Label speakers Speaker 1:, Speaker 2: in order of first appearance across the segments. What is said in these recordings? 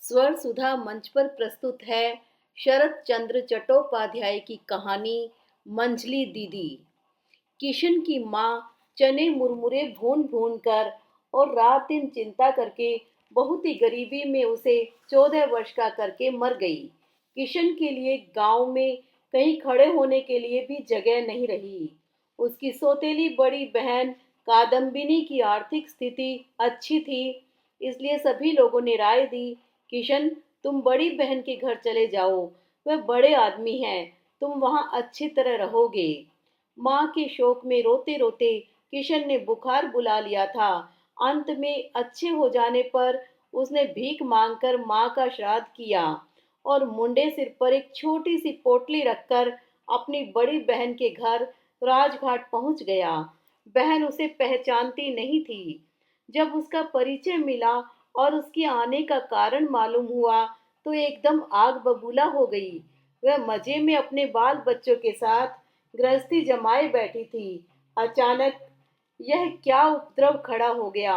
Speaker 1: स्वर सुधा मंच पर प्रस्तुत है शरत चंद्र चट्टोपाध्याय की कहानी मंझली दीदी। किशन की माँ चने मुरमुरे भून भून कर और रात दिन चिंता करके बहुत ही गरीबी में उसे 14 वर्ष का करके मर गई। किशन के लिए गांव में कहीं खड़े होने के लिए भी जगह नहीं रही। उसकी सौतेली बड़ी बहन कादम्बिनी की आर्थिक स्थिति अच्छी थी, इसलिए सभी लोगों ने राय दी, किशन तुम बड़ी बहन के घर चले जाओ, वह बड़े आदमी हैं, तुम वहां अच्छी तरह रहोगे। माँ के शोक में रोते रोते किशन ने बुखार बुला लिया था। अंत में अच्छे हो जाने पर उसने भीख मांगकर माँ का श्राद्ध किया और मुंडे सिर पर एक छोटी सी पोटली रखकर अपनी बड़ी बहन के घर राजघाट पहुंच गया। बहन उसे पहचानती नहीं थी। जब उसका परिचय मिला और उसके आने का कारण मालूम हुआ तो एकदम आग बबूला हो गई। वह मजे में अपने बाल बच्चों के साथ गृहस्थी जमाए बैठी थी। अचानक यह क्या उपद्रव खड़ा हो गया।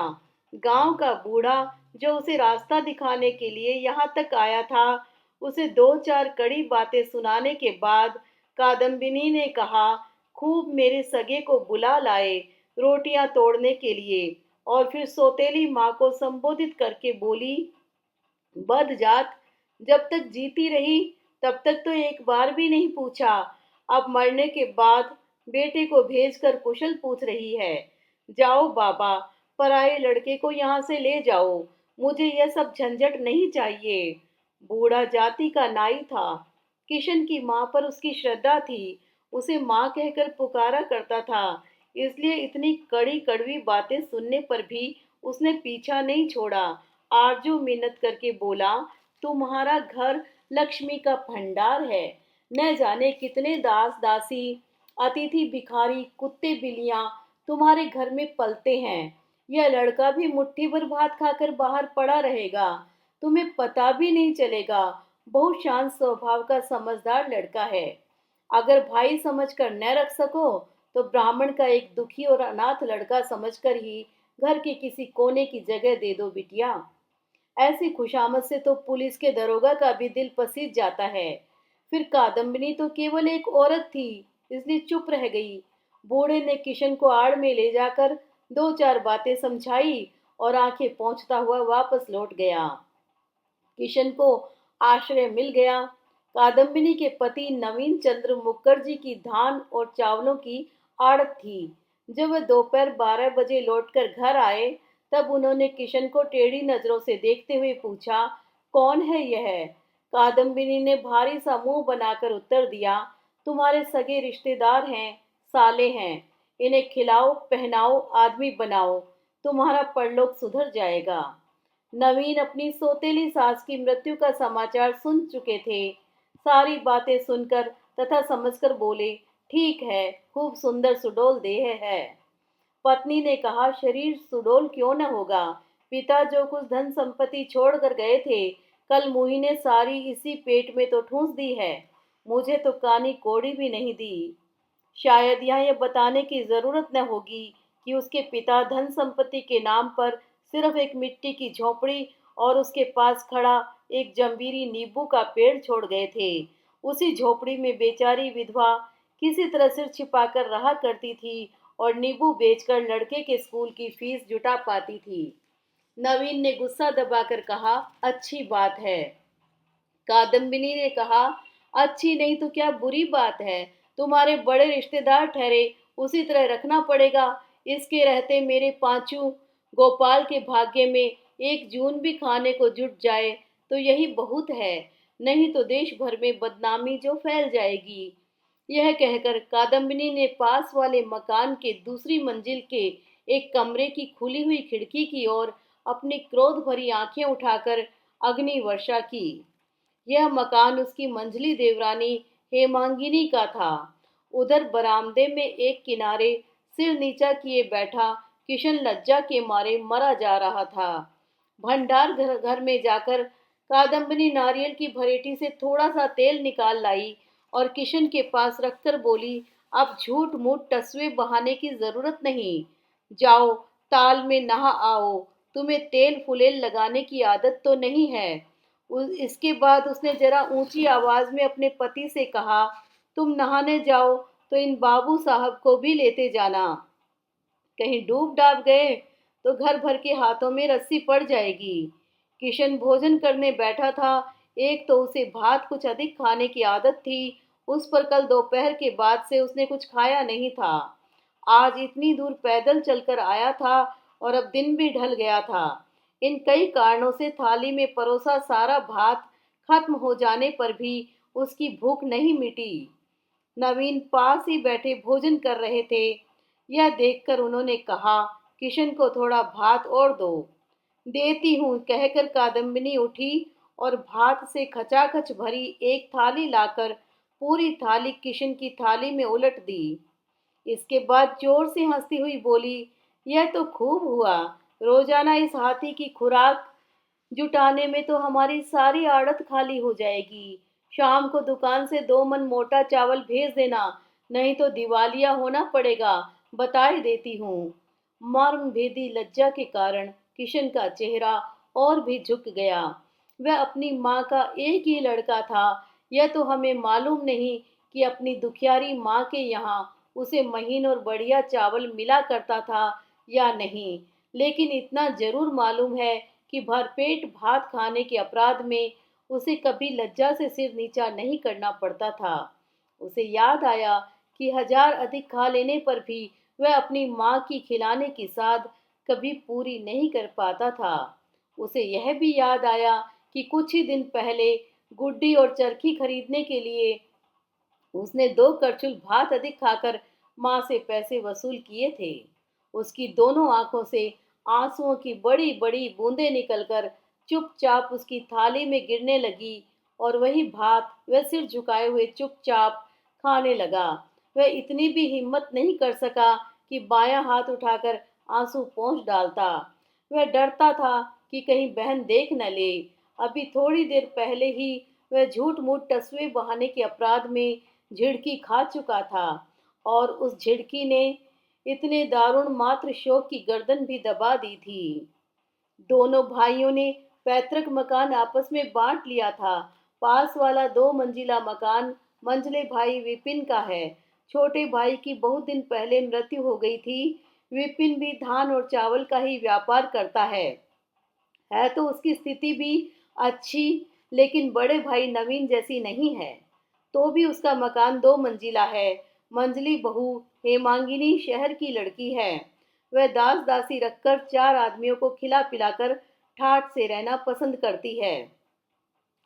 Speaker 1: गांव का बूढ़ा जो उसे रास्ता दिखाने के लिए यहाँ तक आया था, उसे दो चार कड़ी बातें सुनाने के बाद कादम्बिनी ने कहा, खूब मेरे सगे को बुला लाए रोटियां तोड़ने के लिए। और फिर सौतेली माँ को संबोधित करके बोली, बदजात, जब तक जीती रही तब तक तो एक बार भी नहीं पूछा, अब मरने के बाद बेटे को भेजकर कुशल पूछ रही है। जाओ बाबा, पराये लड़के को यहाँ से ले जाओ, मुझे यह सब झंझट नहीं चाहिए। बूढ़ा जाति का नाई था। किशन की माँ पर उसकी श्रद्धा थी, उसे माँ कहकर पुकारा करता था, इसलिए इतनी कड़ी कड़वी बातें सुनने पर भी उसने पीछा नहीं छोड़ा। आरजू मिन्नत करके बोला, तुम्हारा घर लक्ष्मी का भंडार है, न जाने कितने दास दासी अतिथि भिखारी कुत्ते बिल्लियां तुम्हारे घर में पलते हैं। यह लड़का भी मुट्ठी भर भात खाकर बाहर पड़ा रहेगा, तुम्हें पता भी नहीं चलेगा। बहुत शांत स्वभाव का समझदार लड़का है। अगर भाई समझकर न रख सको तो ब्राह्मण का एक दुखी और अनाथ लड़का समझकर ही घर के किसी कोने की जगह दे दो बिटिया। ऐसी खुशामद से तो पुलिस के दरोगा का भी दिल पसीज जाता है। फिर कादम्बिनी तो केवल एक औरत थी, इसलिए चुप रह गई। बूढ़े ने किशन को आड़ में ले जाकर दो चार बातें समझाई और आंखें पोंछता हुआ वापस लौट गया। किशन को आश्रय मिल गया। कादम्बिनी के पति नवीन चंद्र मुखर्जी की धान और चावलों की आड़त थी। जब वह दोपहर 12 बजे लौटकर घर आए तब उन्होंने किशन को टेढ़ी नजरों से देखते हुए पूछा, कौन है यह? कादम्बिनी ने भारी सा मुंह बनाकर उत्तर दिया, तुम्हारे सगे रिश्तेदार हैं, साले हैं। इन्हें खिलाओ पहनाओ आदमी बनाओ, तुम्हारा परलोक सुधर जाएगा। नवीन अपनी सौतेली सास की मृत्यु का समाचार सुन चुके थे। सारी बातें सुनकर तथा समझकर बोले, ठीक है, खूब सुंदर सुडौल देह है। पत्नी ने कहा, शरीर सुडौल क्यों न होगा, पिता जो कुछ धन संपत्ति छोड़कर गए थे, कल मुही ने सारी इसी पेट में तो ठूंस दी है, मुझे तो कानी कोड़ी भी नहीं दी। शायद यहाँ यह बताने की जरूरत न होगी कि उसके पिता धन संपत्ति के नाम पर सिर्फ एक मिट्टी की झोपड़ी और उसके पास खड़ा एक जंबीरी नींबू का पेड़ छोड़ गए थे। उसी झोपड़ी में बेचारी विधवा किसी तरह सिर छिपाकर रहा करती थी और नींबू बेचकर लड़के के स्कूल की फीस जुटा पाती थी। नवीन ने गुस्सा दबाकर कहा, अच्छी बात है। कादम्बिनी ने कहा, अच्छी नहीं तो क्या बुरी बात है, तुम्हारे बड़े रिश्तेदार ठहरे, उसी तरह रखना पड़ेगा। इसके रहते मेरे पांचू गोपाल के भाग्य में 1 जून भी खाने को जुट जाए तो यही बहुत है, नहीं तो देश भर में बदनामी जो फैल जाएगी। यह कहकर कादम्बिनी ने पास वाले मकान के दूसरी मंजिल के एक कमरे की खुली हुई खिड़की की ओर अपनी क्रोध भरी आंखें उठाकर अग्नि वर्षा की। यह मकान उसकी मंझली देवरानी हेमांगिनी का था। उधर बरामदे में एक किनारे सिर नीचा किए बैठा किशन लज्जा के मारे मरा जा रहा था। भंडार घर में जाकर कादम्बिनी नारियल की भरेठी से थोड़ा सा तेल निकाल लाई और किशन के पास रखकर बोली, अब झूठ मूठ टसवे बहाने की जरूरत नहीं, जाओ ताल में नहा आओ, तुम्हें तेल फुलेल लगाने की आदत तो नहीं है। इसके बाद उसने जरा ऊंची आवाज में अपने पति से कहा, तुम नहाने जाओ तो इन बाबू साहब को भी लेते जाना। कहीं डूब डाब गए तो घर भर के हाथों में रस्सी पड़ जाएगी। किशन भोजन करने बैठा था। एक तो उसे भात कुछ अधिक खाने की आदत थी। उस पर कल दोपहर के बाद से उसने कुछ खाया नहीं था। आज इतनी दूर पैदल चलकर आया था और अब दिन भी ढल गया था। इन कई कारणों से थाली में परोसा सारा भात खत्म हो जाने पर भी उसकी भूख नहीं मिटी। नवीन पास ही बैठे भोजन कर रहे थे। यह देखकर उन्होंने कहा, किशन को थोड़ा भात और दो। देती हूँ, कहकर कादम्बिनी उठी और भात से खचाखच भरी एक थाली लाकर पूरी थाली किशन की थाली में उलट दी। इसके बाद जोर से हंसती हुई बोली, यह तो खूब हुआ। रोजाना इस हाथी की खुराक जुटाने में तो हमारी सारी आड़त खाली हो जाएगी। शाम को दुकान से 2 मन मोटा चावल भेज देना, नहीं तो दिवालिया होना पड़ेगा, बताई देती हूँ। मर्म भेदी लज्जा के कारण किशन का चेहरा और भी झुक गया। वह अपनी माँ का एक ही लड़का था। यह तो हमें मालूम नहीं कि अपनी दुखियारी माँ के यहाँ उसे महीन और बढ़िया चावल मिला करता था या नहीं, लेकिन इतना जरूर मालूम है कि भरपेट भात खाने के अपराध में उसे कभी लज्जा से सिर नीचा नहीं करना पड़ता था। उसे याद आया कि 1000 अधिक खा लेने पर भी वह अपनी माँ की खिलाने की साध कभी पूरी नहीं कर पाता था। उसे यह भी याद आया कि कुछ ही दिन पहले गुड्डी और चरखी खरीदने के लिए उसने 2 करछुल भात अधिक खाकर माँ से पैसे वसूल किए थे। उसकी दोनों आंखों से आंसुओं की बड़ी बड़ी बूंदें निकलकर चुपचाप उसकी थाली में गिरने लगी और वही भात वह सिर झुकाए हुए चुपचाप खाने लगा। वह इतनी भी हिम्मत नहीं कर सका कि बायां हाथ उठाकर आंसू पोंछ डालता। वह डरता था कि कहीं बहन देख न ले। अभी थोड़ी देर पहले ही वह झूठ मूठ टसवे बहाने के अपराध में झिड़की खा चुका था और उस झिड़की ने इतने दारुण मात्र शोक की गर्दन भी दबा दी थी। दोनों भाइयों ने पैतृक मकान आपस में बांट लिया था। पास वाला 2 मंजिला मकान मंझले भाई विपिन का है। छोटे भाई की बहुत दिन पहले मृत्यु हो गई थी। विपिन भी धान और चावल का ही व्यापार करता है तो उसकी स्थिति भी अच्छी, लेकिन बड़े भाई नवीन जैसी नहीं है। तो भी उसका मकान 2 मंजिला है। मंझली बहू हेमांगिनी शहर की लड़की है। वह दास दासी रखकर 4 आदमियों को खिला पिलाकर ठाठ से रहना पसंद करती है।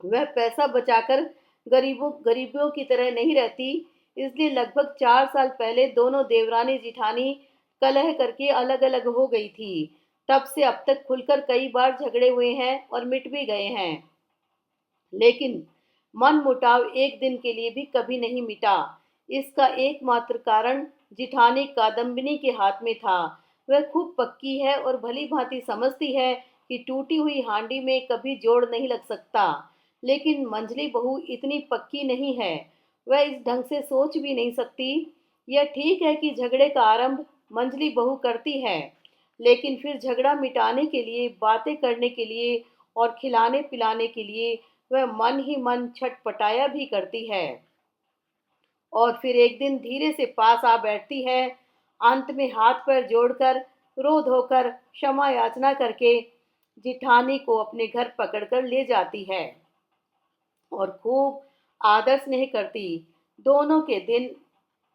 Speaker 1: वह पैसा बचाकर गरीबों की तरह नहीं रहती। इसलिए लगभग 4 साल पहले दोनों देवरानी जिठानी कलह करके अलग अलग हो गई थी। तब से अब तक खुलकर कई बार झगड़े हुए हैं और मिट भी गए हैं, लेकिन मन मुटाव एक दिन के लिए भी कभी नहीं मिटा। इसका एकमात्र कारण जिठानी कादम्बिनी के हाथ में था। वह खूब पक्की है और भली भांति समझती है कि टूटी हुई हांडी में कभी जोड़ नहीं लग सकता। लेकिन मंझली बहू इतनी पक्की नहीं है। वह इस ढंग से सोच भी नहीं सकती। यह ठीक है कि झगड़े का आरंभ मंझली बहू करती है, लेकिन फिर झगड़ा मिटाने के लिए, बातें करने के लिए और खिलाने पिलाने के लिए वह मन ही मन छटपटाया भी करती है और फिर एक दिन धीरे से पास आ बैठती है। अंत में हाथ पैर जोड़कर रो धोकर क्षमा याचना करके जिठानी को अपने घर पकड़कर ले जाती है और खूब आदर स्नेह करती। दोनों के दिन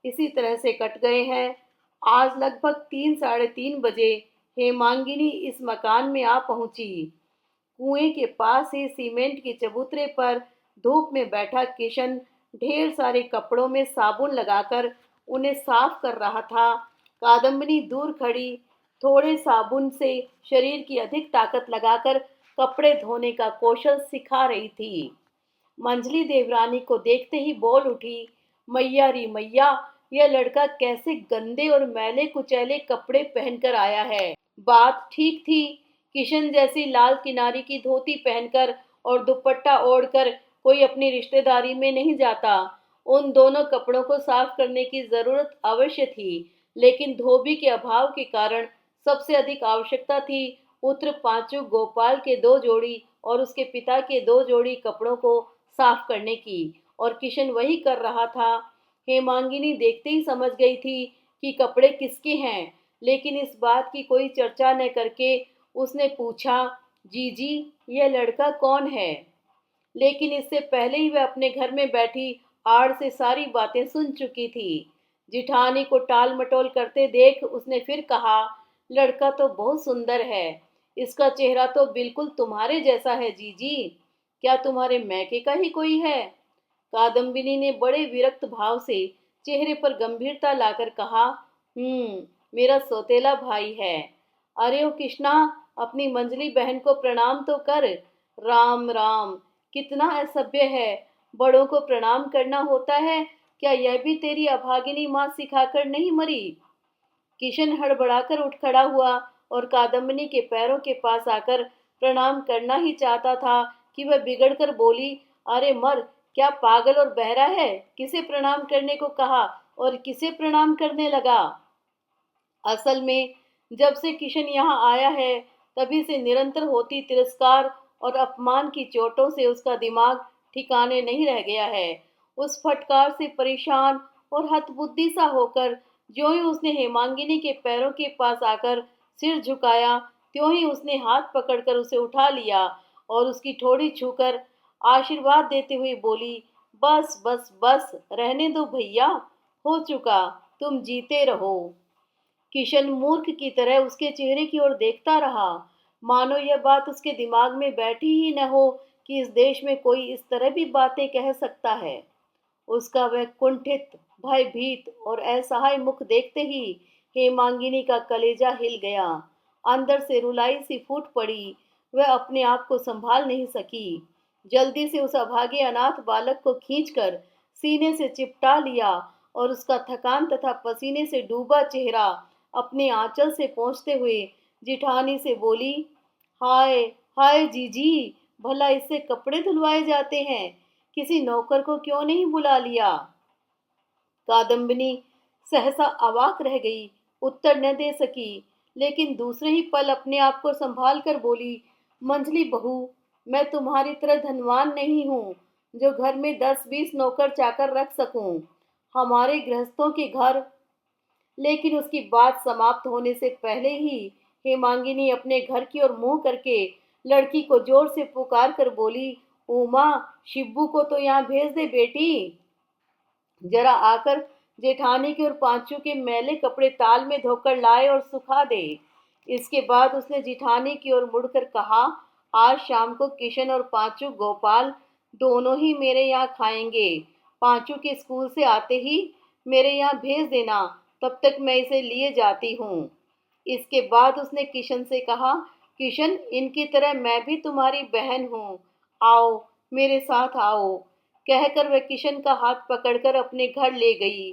Speaker 1: इसी तरह से कट गए हैं। आज लगभग 3 साढ़े 3 बजे हेमांगिनी इस मकान में आ पहुंची। कुएं के पास ही सीमेंट के चबूतरे पर धूप में बैठा किशन ढेर सारे कपड़ों में साबुन लगाकर उन्हें साफ कर रहा था। कादम्बिनी दूर खड़ी थोड़े साबुन से शरीर की अधिक ताकत लगाकर कपड़े धोने का कौशल सिखा रही थी। मंझली देवरानी को देखते ही बोल उठी, मैया री मैया, यह लड़का कैसे गंदे और मैले कुचैले कपड़े पहनकर आया है। बात ठीक थी। किशन जैसी लाल किनारी की धोती पहनकर और दुपट्टा ओढ़कर कोई अपनी रिश्तेदारी में नहीं जाता। उन दोनों कपड़ों को साफ करने की जरूरत अवश्य थी, लेकिन धोबी के अभाव के कारण सबसे अधिक आवश्यकता थी उत्तर पांचू गोपाल के 2 जोड़ी और उसके पिता के 2 जोड़ी कपड़ों को साफ करने की, और किशन वही कर रहा था। हेमांगिनी देखते ही समझ गई थी कि कपड़े किसके हैं, लेकिन इस बात की कोई चर्चा न करके उसने पूछा, जीजी, यह लड़का कौन है? लेकिन इससे पहले ही वह अपने घर में बैठी आड़ से सारी बातें सुन चुकी थी। जिठानी को टाल मटोल करते देख उसने फिर कहा, लड़का तो बहुत सुंदर है, इसका चेहरा तो बिल्कुल तुम्हारे जैसा है जीजी। क्या तुम्हारे मैके का ही कोई है? कादम्बिनी ने बड़े विरक्त भाव से चेहरे पर गंभीरता लाकर कहा, मेरा सौतेला भाई है। अरे ओ कृष्णा, अपनी मंजली बहन को प्रणाम तो कर। राम राम, कितना असभ्य है, बड़ों को प्रणाम करना होता है, क्या यह भी तेरी अभागिनी माँ सिखाकर नहीं मरी? किशन हड़बड़ाकर उठ खड़ा हुआ और कादम्बिनी के पैरों के पास आकर प्रणाम करना ही चाहता था कि वह बिगड़कर बोली, अरे मर, क्या पागल और बहरा है? किसे प्रणाम करने को कहा और किसे प्रणाम करने लगा? असल में जब से किशन यहाँ आया है, तभी से निरंतर होती तिरस्कार और अपमान की चोटों से उसका दिमाग ठिकाने नहीं रह गया है। उस फटकार से परेशान और हतबुद्धि सा होकर ज्यों ही उसने हेमांगिनी के पैरों के पास आकर सिर झुकाया, त्यों ही उसने हाथ पकड़कर उसे उठा लिया और उसकी ठोड़ी छूकर आशीर्वाद देते हुए बोली, बस बस बस, रहने दो भैया, हो चुका, तुम जीते रहो। किशन मूर्ख की तरह उसके चेहरे की ओर देखता रहा, मानो यह बात उसके दिमाग में बैठी ही न हो कि इस देश में कोई इस तरह भी बातें कह सकता है। उसका वह कुंठित, भयभीत और असहाय मुख देखते ही हेमांगिनी का कलेजा हिल गया। अंदर से रुलाई सी फूट पड़ी। वह अपने आप को संभाल नहीं सकी। जल्दी से उस अभागे अनाथ बालक को खींचकर सीने से चिपटा लिया और उसका थकान तथा पसीने से डूबा चेहरा अपने आंचल से पोंछते हुए जिठानी से बोली, हाय हाय जीजी, भला इससे कपड़े धुलवाए जाते हैं, किसी नौकर को क्यों नहीं बुला लिया? कादम्बिनी सहसा अवाक रह गई, उत्तर न दे सकी, लेकिन दूसरे ही पल अपने आप को संभाल कर बोली, मंजली बहू, मैं तुम्हारी तरह धनवान नहीं हूँ जो घर में 10-20 नौकर चाकर रख सकूं। हमारे गृहस्थों के घर। लेकिन उसकी बात समाप्त होने से पहले ही हेमांगिनी अपने घर की ओर मुंह करके लड़की को जोर से पुकार कर बोली, उमा, शिब्बू को तो यहाँ भेज दे बेटी, जरा आकर जेठानी की और पांचू के मैले कपड़े ताल में धोकर लाए और सुखा दे। इसके बाद उसने जिठानी की ओर मुड़कर कहा, आज शाम को किशन और पांचू गोपाल दोनों ही मेरे यहाँ खाएंगे। पांचू के स्कूल से आते ही मेरे यहाँ भेज देना, तब तक मैं इसे लिए जाती हूँ। इसके बाद उसने किशन से कहा, किशन, इनकी तरह मैं भी तुम्हारी बहन हूँ, आओ, मेरे साथ आओ। कहकर वह किशन का हाथ पकड़कर अपने घर ले गई।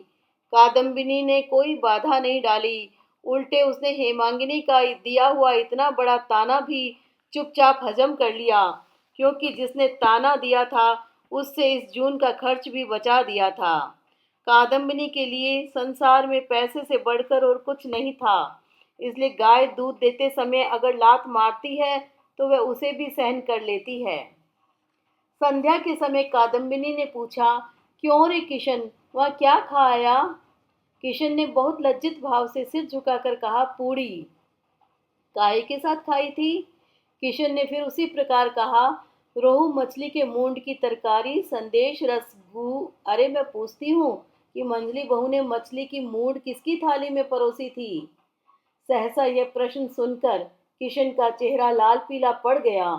Speaker 1: कादम्बिनी ने कोई बाधा नहीं डाली, उल्टे उसने हेमांगिनी का दिया हुआ इतना बड़ा ताना भी चुपचाप हजम कर लिया, क्योंकि जिसने ताना दिया था उससे इस जून का खर्च भी बचा दिया था। कादम्बिनी के लिए संसार में पैसे से बढ़कर और कुछ नहीं था, इसलिए गाय दूध देते समय अगर लात मारती है तो वह उसे भी सहन कर लेती है। संध्या के समय कादम्बिनी ने पूछा, क्यों रे किशन, वह क्या खाया? किशन ने बहुत लज्जित भाव से सिर झुकाकर कहा, पूड़ी। काहे के साथ खाई थी? किशन ने फिर उसी प्रकार कहा, रोहू मछली के मूंड की तरकारी, संदेश, रसगू। अरे मैं पूछती हूँ कि मंजली बहू ने मछली की मूंड किसकी थाली में परोसी थी? सहसा यह प्रश्न सुनकर किशन का चेहरा लाल पीला पड़ गया।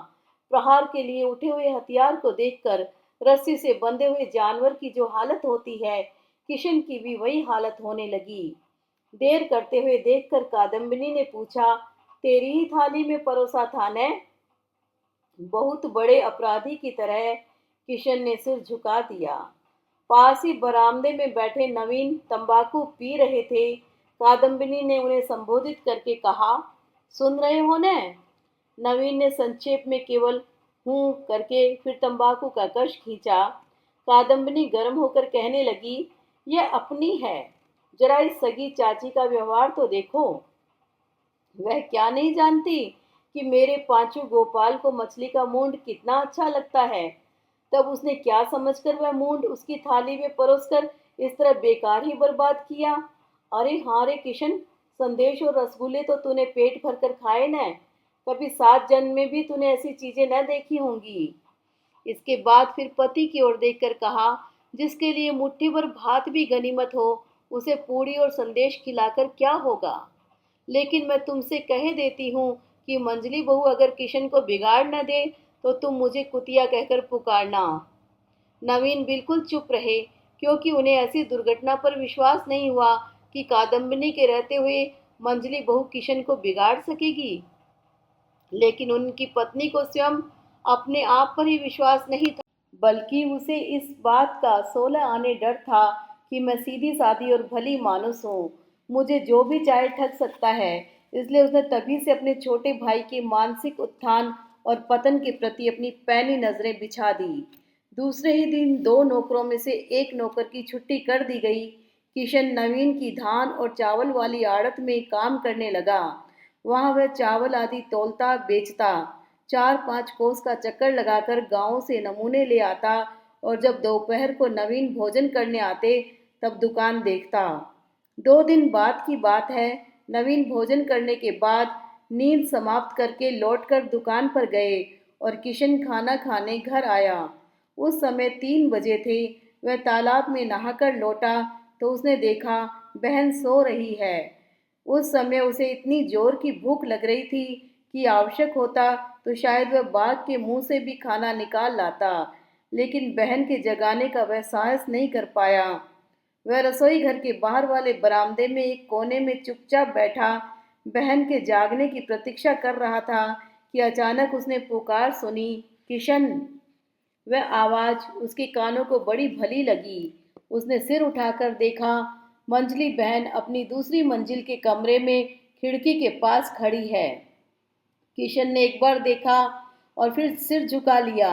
Speaker 1: प्रहार के लिए उठे हुए हथियार को देखकर रस्सी से बंधे हुए जानवर की जो हालत होती है, किशन की भी वही हालत होने लगी। देर करते हुए देखकर कादम्बिनी ने पूछा, तेरी ही थाली में परोसा था न? बहुत बड़े अपराधी की तरह किशन ने सिर झुका दिया। पास ही बरामदे में बैठे नवीन तंबाकू पी रहे थे। कादम्बिनी ने उन्हें संबोधित करके कहा, सुन रहे हो न? नवीन ने संक्षेप में केवल हूं करके फिर तंबाकू का कश खींचा। कादम्बिनी गर्म होकर कहने लगी, यह अपनी है, जरा इस सगी चाची का व्यवहार तो देखो। वह क्या नहीं जानती कि मेरे पांचू गोपाल को मछली का मूंड कितना अच्छा लगता है। तब उसने क्या समझकर वह मूंड उसकी थाली में परोसकर इस तरह बेकार ही बर्बाद किया। अरे हाँ रे किशन, संदेश और रसगुल्ले तो तूने पेट भर कर खाए न। कभी 7 जन्म में भी तूने ऐसी चीजें न देखी होंगी। इसके बाद फिर पति की ओर देखकर कहा, जिसके लिए मुट्ठी भर भात भी गनीमत हो, उसे पूड़ी और संदेश खिलाकर क्या होगा। लेकिन मैं तुमसे कह देती हूँ कि मंजली बहू अगर किशन को बिगाड़ न दे तो तुम मुझे कुतिया कहकर पुकारना। नवीन बिल्कुल चुप रहे, क्योंकि उन्हें ऐसी दुर्घटना पर विश्वास नहीं हुआ कि कादम्बिनी के रहते हुए मंजली बहू किशन को बिगाड़ सकेगी। लेकिन उनकी पत्नी को स्वयं अपने आप पर ही विश्वास नहीं था, बल्कि उसे इस बात का 16 आने डर था कि मैं सीधी सादी और भली मानुस हूँ, मुझे जो भी चाहे ठग सकता है। इसलिए उसने तभी से अपने छोटे भाई के मानसिक उत्थान और पतन के प्रति अपनी पैनी नजरें बिछा दी। दूसरे ही दिन 2 नौकरों में से एक नौकर की छुट्टी कर दी गई। किशन नवीन की धान और चावल वाली आड़त में काम करने लगा। वहां वह चावल आदि तौलता बेचता, 4-5 कोस का चक्कर लगाकर गांव से नमूने ले आता, और जब दोपहर को नवीन भोजन करने आते तब दुकान देखता। 2 दिन बाद की बात है, नवीन भोजन करने के बाद नींद समाप्त करके लौटकर दुकान पर गए और किशन खाना खाने घर आया। उस समय 3 बजे थे। वह तालाब में नहाकर लौटा तो उसने देखा बहन सो रही है। उस समय उसे इतनी जोर की भूख लग रही थी कि आवश्यक होता तो शायद वह बाघ के मुंह से भी खाना निकाल लाता, लेकिन बहन के जगाने का वह साहस नहीं कर पाया। वह रसोई घर के बाहर वाले बरामदे में एक कोने में चुपचाप बैठा बहन के जागने की प्रतीक्षा कर रहा था कि अचानक उसने पुकार सुनी, किशन। वह आवाज उसके कानों को बड़ी भली लगी। उसने सिर उठाकर देखा, मंजली बहन अपनी दूसरी मंजिल के कमरे में खिड़की के पास खड़ी है। किशन ने एक बार देखा और फिर सिर झुका लिया।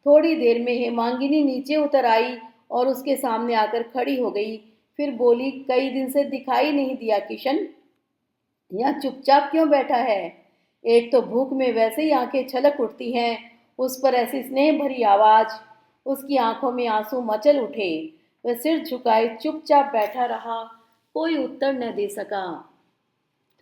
Speaker 1: थोड़ी देर में हेमांगिनी नीचे उतर आई और उसके सामने आकर खड़ी हो गई। फिर बोली, कई दिन से दिखाई नहीं दिया किशन, यहाँ चुपचाप क्यों बैठा है। एक तो भूख में वैसे ही आंखें छलक उठती हैं, उस पर ऐसी स्नेह भरी आवाज। उसकी आंखों में आंसू मचल उठे। वह सिर झुकाए चुपचाप बैठा रहा, कोई उत्तर न दे सका।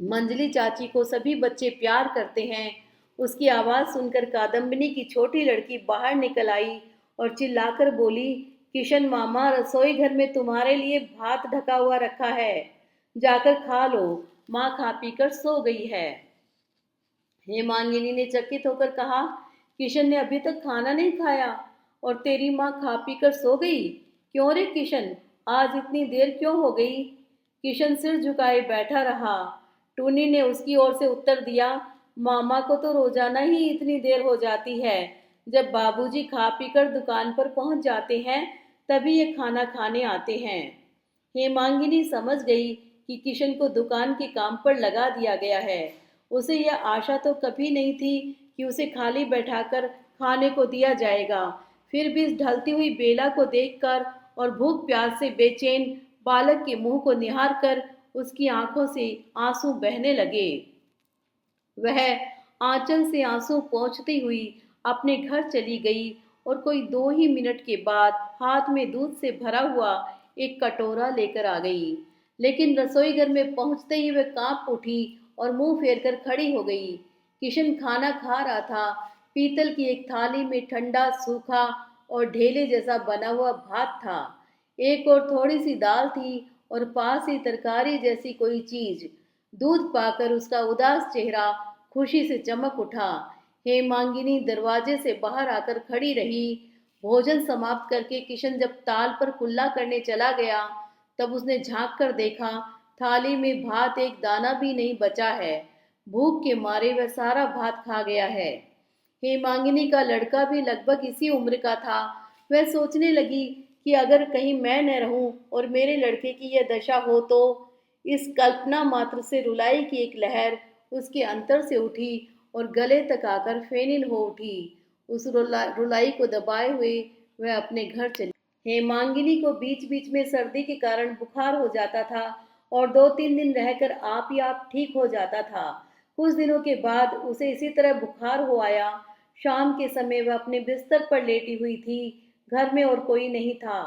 Speaker 1: मंजली चाची को सभी बच्चे प्यार करते हैं। उसकी आवाज सुनकर कादम्बिनी की छोटी लड़की बाहर निकल आई और चिल्लाकर बोली, किशन मामा, रसोई घर में तुम्हारे लिए भात ढका हुआ रखा है, जाकर खा लो। माँ खा पी कर सो गई है। हेमांगिनी ने चकित होकर कहा, किशन ने अभी तक खाना नहीं खाया और तेरी माँ खा पी कर सो गई। क्यों रे किशन, आज इतनी देर क्यों हो गई। किशन सिर झुकाए बैठा रहा। टूनी ने उसकी ओर से उत्तर दिया, मामा को तो रोजाना ही इतनी देर हो जाती है। जब बाबूजी खा पीकर दुकान पर पहुंच जाते हैं तभी ये खाना खाने आते हैं। हेमांगिनी समझ गई कि किशन को दुकान के काम पर लगा दिया गया है। उसे यह आशा तो कभी नहीं थी कि उसे खाली बैठाकर खाने को दिया जाएगा। फिर भी इस ढलती हुई बेला को देखकर और भूख प्यास से बेचैन बालक के मुंह को निहार कर उसकी आंखों से आंसू बहने लगे। वह आंचल से आंसू पोंछती हुई अपने घर चली गई और कोई 2 ही मिनट के बाद हाथ में दूध से भरा हुआ एक कटोरा लेकर आ गई। लेकिन रसोई घर में पहुंचते ही वह कांप उठी और मुंह फेर कर खड़ी हो गई। किशन खाना खा रहा था। पीतल की एक थाली में ठंडा सूखा और ढेले जैसा बना हुआ भात था। एक और थोड़ी सी दाल थी और पास ही तरकारी जैसी कोई चीज। दूध पाकर उसका उदास चेहरा खुशी से चमक उठा। हेमांगिनी दरवाजे से बाहर आकर खड़ी रही। भोजन समाप्त करके किशन जब ताल पर कुल्ला करने चला गया तब उसने झांक कर देखा, थाली में भात एक दाना भी नहीं बचा है। भूख के मारे वह सारा भात खा गया है। हेमांगिनी का लड़का भी लगभग इसी उम्र का था। वह सोचने लगी कि अगर कहीं मैं न रहूं और मेरे लड़के की यह दशा हो तो। इस कल्पना मात्र से रुलाई की एक लहर उसके अंतर से उठी और गले तक आकर फेनिल हो उठी। उस रुलाई को दबाए हुए वह अपने घर चली। हेमांगिनी को बीच बीच में सर्दी के कारण बुखार हो जाता था और 2-3 दिन रहकर आप ही आप ठीक हो जाता था। कुछ दिनों के बाद उसे इसी तरह बुखार हो आया। शाम के समय वह अपने बिस्तर पर लेटी हुई थी। घर में और कोई नहीं था।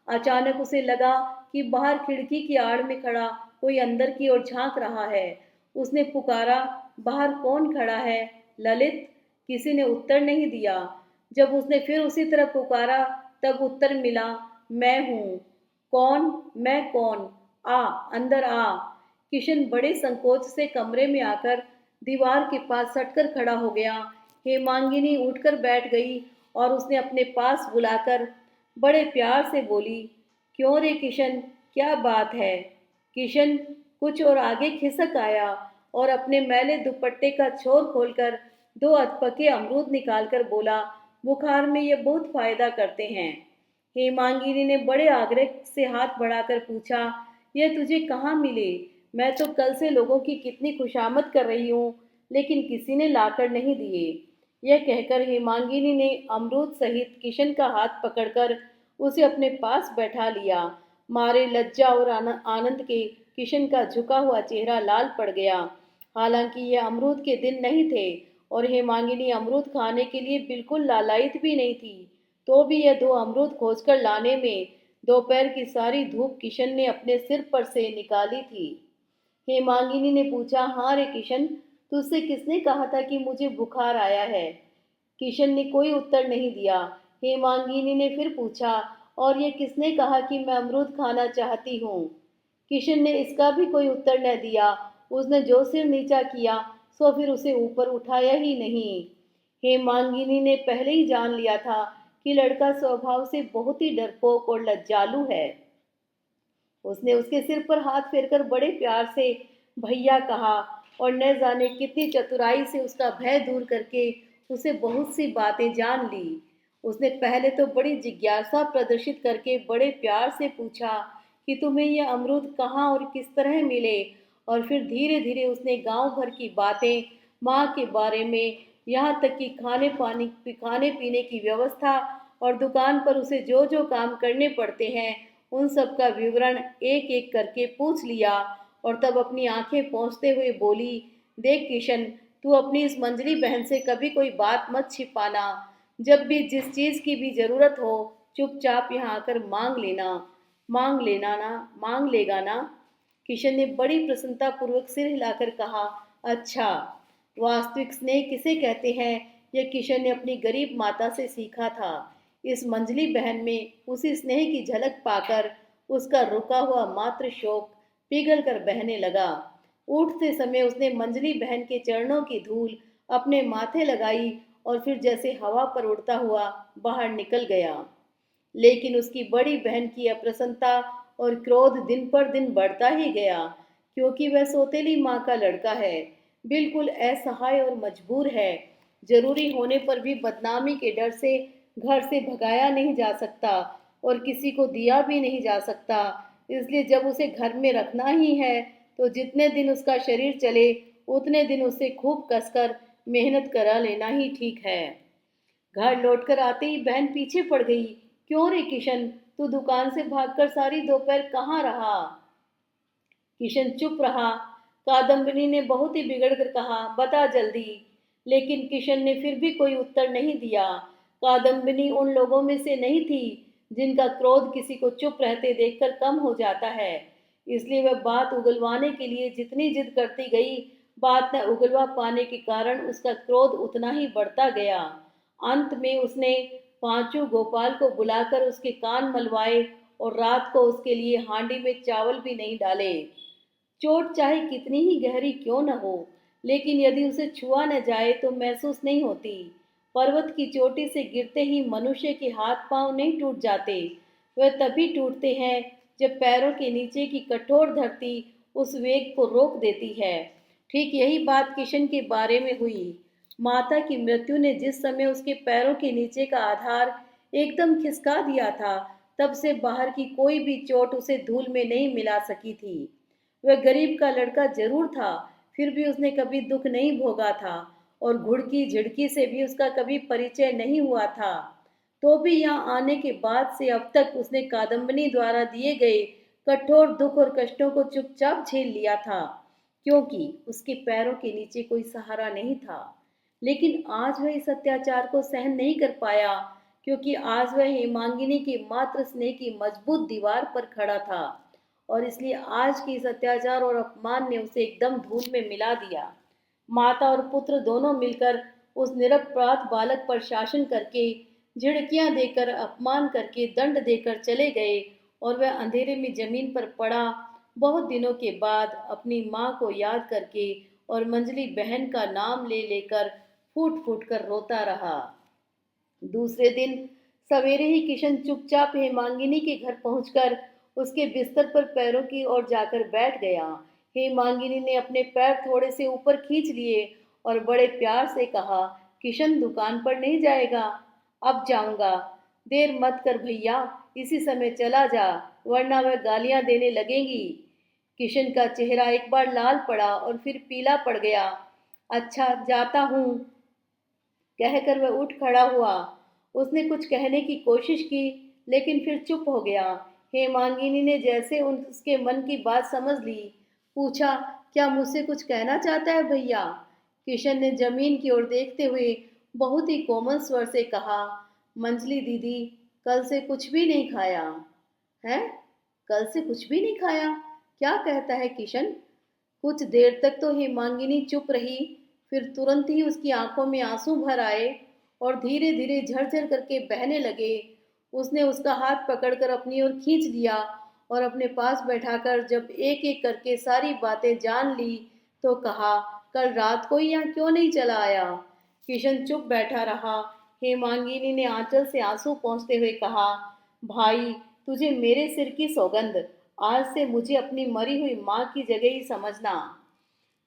Speaker 1: अचानक उसे लगा कि बाहर खिड़की की आड़ में खड़ा कोई अंदर की ओर झांक रहा है। उसने पुकारा, बाहर कौन खड़ा है? ललित। किसी ने उत्तर नहीं दिया। जब उसने फिर उसी तरह पुकारा, तब उत्तर मिला, मैं हूँ। कौन? मैं कौन? आ, अंदर आ। किशन बड़े संकोच से कमरे में आकर दीवार के पास सटकर खड़ा हो गया। हेमांगिनी उठकर बैठ गई और उसने अपने पास बुलाकर बड़े प्यार से बोली, क्यों रे किशन, क्या बात है? किशन कुछ और आगे खिसक आया और अपने मैले दुपट्टे का छोर खोलकर दो अधपके अमरूद निकालकर बोला, बुखार में ये बहुत फायदा करते हैं। हेमांगिनी ने बड़े आग्रह से हाथ बढ़ाकर पूछा, यह तुझे कहाँ मिले? मैं तो कल से लोगों की कितनी खुशामद कर रही हूँ, लेकिन किसी ने लाकर नहीं दिए। यह कहकर हेमांगिनी ने अमरूद सहित किशन का हाथ पकड़कर उसे अपने पास बैठा लिया। मारे लज्जा और आनंद के किशन का झुका हुआ चेहरा लाल पड़ गया। हालांकि ये अमरूद के दिन नहीं थे और हेमांगिनी अमरूद खाने के लिए बिल्कुल लालायित भी नहीं थी, तो भी यह दो अमरूद खोजकर लाने में दोपहर की सारी धूप किशन ने अपने सिर पर से निकाली थी। हेमांगिनी ने पूछा, हाँ रे किशन, तुझसे किसने कहा था कि मुझे बुखार आया है? किशन ने कोई उत्तर नहीं दिया। हेमांगिनी ने फिर पूछा, और ये किसने कहा कि मैं अमरूद खाना चाहती हूँ? किशन ने इसका भी कोई उत्तर न दिया। उसने जो सिर नीचा किया सो फिर उसे ऊपर उठाया ही नहीं। हेमांगिनी ने पहले ही जान लिया था कि लड़का स्वभाव से बहुत ही डरपोक और लज्जालू है। उसने उसके सिर पर हाथ फेरकर बड़े प्यार से भैया कहा और न जाने कितनी चतुराई से उसका भय दूर करके उसे बहुत सी बातें जान ली। उसने पहले तो बड़ी जिज्ञासा प्रदर्शित करके बड़े प्यार से पूछा कि तुम्हें यह अमरूद कहाँ और किस तरह मिले, और फिर धीरे धीरे उसने गांव भर की बातें, माँ के बारे में, यहाँ तक कि खाने पीने की व्यवस्था और दुकान पर उसे जो जो काम करने पड़ते हैं उन सब का विवरण एक एक करके पूछ लिया और तब अपनी आंखें पोंछते हुए बोली, देख किशन, तू अपनी इस मंजली बहन से कभी कोई बात मत छिपाना। जब भी जिस चीज़ की भी ज़रूरत हो चुपचाप यहाँ आकर मांग लेगा ना? किशन ने बड़ी प्रसन्नता पूर्वक सिर हिलाकर कहा, अच्छा। वास्तविक स्नेह किसे कहते हैं, यह किशन ने अपनी गरीब माता से सीखा था। इस मंजली बहन में उसी स्नेह की झलक पाकर उसका रुका हुआ मातृ शोक पिघल कर बहने लगा। उठते समय उसने मंजली बहन के चरणों की धूल अपने माथे लगाई और फिर जैसे हवा पर उड़ता हुआ बाहर निकल गया। लेकिन उसकी बड़ी बहन की अप्रसन्नता और क्रोध दिन पर दिन बढ़ता ही गया, क्योंकि वह सौतेली माँ का लड़का है, बिल्कुल असहाय और मजबूर है। जरूरी होने पर भी बदनामी के डर से घर से भगाया नहीं जा सकता और किसी को दिया भी नहीं जा सकता। इसलिए जब उसे घर में रखना ही है तो जितने दिन उसका शरीर चले उतने दिन उसे खूब कसकर मेहनत करा लेना ही ठीक है। घर लौटकर आते ही बहन पीछे पड़ गई, क्यों रे किशन, तू दुकान से भागकर सारी दोपहर कहाँ रहा? किशन चुप रहा। कादम्बिनी ने बहुत ही बिगड़ कर कहा, बता जल्दी। लेकिन किशन ने फिर भी कोई उत्तर नहीं दिया। कादम्बिनी उन लोगों में से नहीं थी जिनका क्रोध किसी को चुप रहते देखकर कम हो जाता है। इसलिए वह बात उगलवाने के लिए जितनी जिद करती गई, बात न उगलवा पाने के कारण उसका क्रोध उतना ही बढ़ता गया। अंत में उसने पांचू गोपाल को बुलाकर उसके कान मलवाए और रात को उसके लिए हांडी में चावल भी नहीं डाले। चोट चाहे कितनी ही गहरी क्यों न हो, लेकिन यदि उसे छुआ न जाए तो महसूस नहीं होती। पर्वत की चोटी से गिरते ही मनुष्य के हाथ पांव नहीं टूट जाते, वह तभी टूटते हैं जब पैरों के नीचे की कठोर धरती उस वेग को रोक देती है। ठीक यही बात किशन के बारे में हुई। माता की मृत्यु ने जिस समय उसके पैरों के नीचे का आधार एकदम खिसका दिया था, तब से बाहर की कोई भी चोट उसे धूल में नहीं मिला सकी थी। वह गरीब का लड़का जरूर था, फिर भी उसने कभी दुख नहीं भोगा था और घुड़की झिड़की से भी उसका कभी परिचय नहीं हुआ था। तो भी यहाँ आने के बाद से अब तक उसने कादम्बिनी द्वारा दिए गए कठोर दुख और कष्टों को चुपचाप झेल लिया था। क्योंकि उसके पैरों के नीचे कोई सहारा नहीं था। लेकिन आज वह इस अत्याचार को सहन नहीं कर पाया, क्योंकि आज वह हेमांगिनी के मात्र स्नेह की मजबूत दीवार पर खड़ा था, और इसलिए आज के इस अत्याचार और अपमान ने उसे एकदम धूल में मिला दिया। माता और पुत्र दोनों मिलकर उस निरपराध बालक पर शासन करके, झिड़कियां देकर, अपमान करके, दंड देकर चले गए, और वह अंधेरे में जमीन पर पड़ा, बहुत दिनों के बाद अपनी माँ को याद करके और मंजली बहन का नाम ले लेकर फूट फूट कर रोता रहा। दूसरे दिन सवेरे ही किशन चुपचाप हेमांगिनी के घर पहुंचकर उसके बिस्तर पर पैरों की ओर जाकर बैठ गया। हेमांगिनी ने अपने पैर थोड़े से ऊपर खींच लिए और बड़े प्यार से कहा, किशन दुकान पर नहीं जाएगा? अब जाऊंगा। देर मत कर भैया, इसी समय चला जा, वरना वह गालियां देने लगेंगी। किशन का चेहरा एक बार लाल पड़ा और फिर पीला पड़ गया। अच्छा, जाता हूँ, कहकर वह उठ खड़ा हुआ। उसने कुछ कहने की कोशिश की, लेकिन फिर चुप हो गया। हेमांगिनी ने जैसे उसके मन की बात समझ ली, पूछा, क्या मुझसे कुछ कहना चाहता है भैया? किशन ने जमीन की ओर देखते हुए बहुत ही कोमल स्वर से कहा, मंजली दीदी, कल से कुछ भी नहीं खाया है। कल से कुछ भी नहीं खाया? क्या कहता है किशन? कुछ देर तक तो हेमांगिनी चुप रही, फिर तुरंत ही उसकी आंखों में आंसू भर आए और धीरे धीरे झरझर करके बहने लगे। उसने उसका हाथ पकड़कर अपनी ओर खींच लिया और अपने पास बैठाकर जब एक एक करके सारी बातें जान ली तो कहा, कल रात को ही यहाँ क्यों नहीं चला आया? किशन चुप बैठा रहा। हेमांगिनी ने आंचल से आंसू पोंछते हुए कहा, भाई, तुझे मेरे सिर की सौगंध, आज से मुझे अपनी मरी हुई माँ की जगह ही समझना।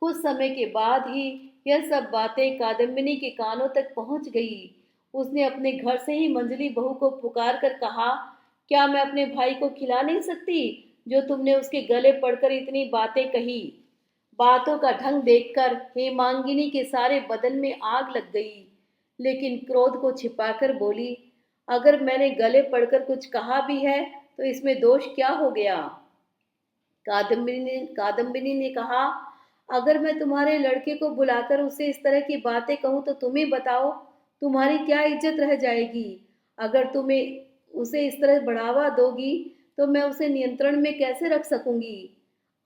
Speaker 1: कुछ समय के बाद ही यह सब बातें कादम्बिनी के कानों तक पहुंच गई। उसने अपने घर से ही मंजली बहू को पुकार कर कहा, क्या मैं अपने भाई को खिला नहीं सकती, जो तुमने उसके गले पड़कर इतनी बातें कही? बातों का ढंग देखकर हेमांगिनी के सारे बदन में आग लग गई, लेकिन क्रोध को छिपाकर बोली, अगर मैंने गले पड़कर कुछ कहा भी है तो इसमें दोष क्या हो गया? कादम्बिनी ने कहा, अगर मैं तुम्हारे लड़के को बुलाकर उसे इस तरह की बातें कहूँ तो तुम ही बताओ, तुम्हारी क्या इज्जत रह जाएगी? अगर तुम्हें उसे इस तरह बढ़ावा दोगी तो मैं उसे नियंत्रण में कैसे रख सकूंगी?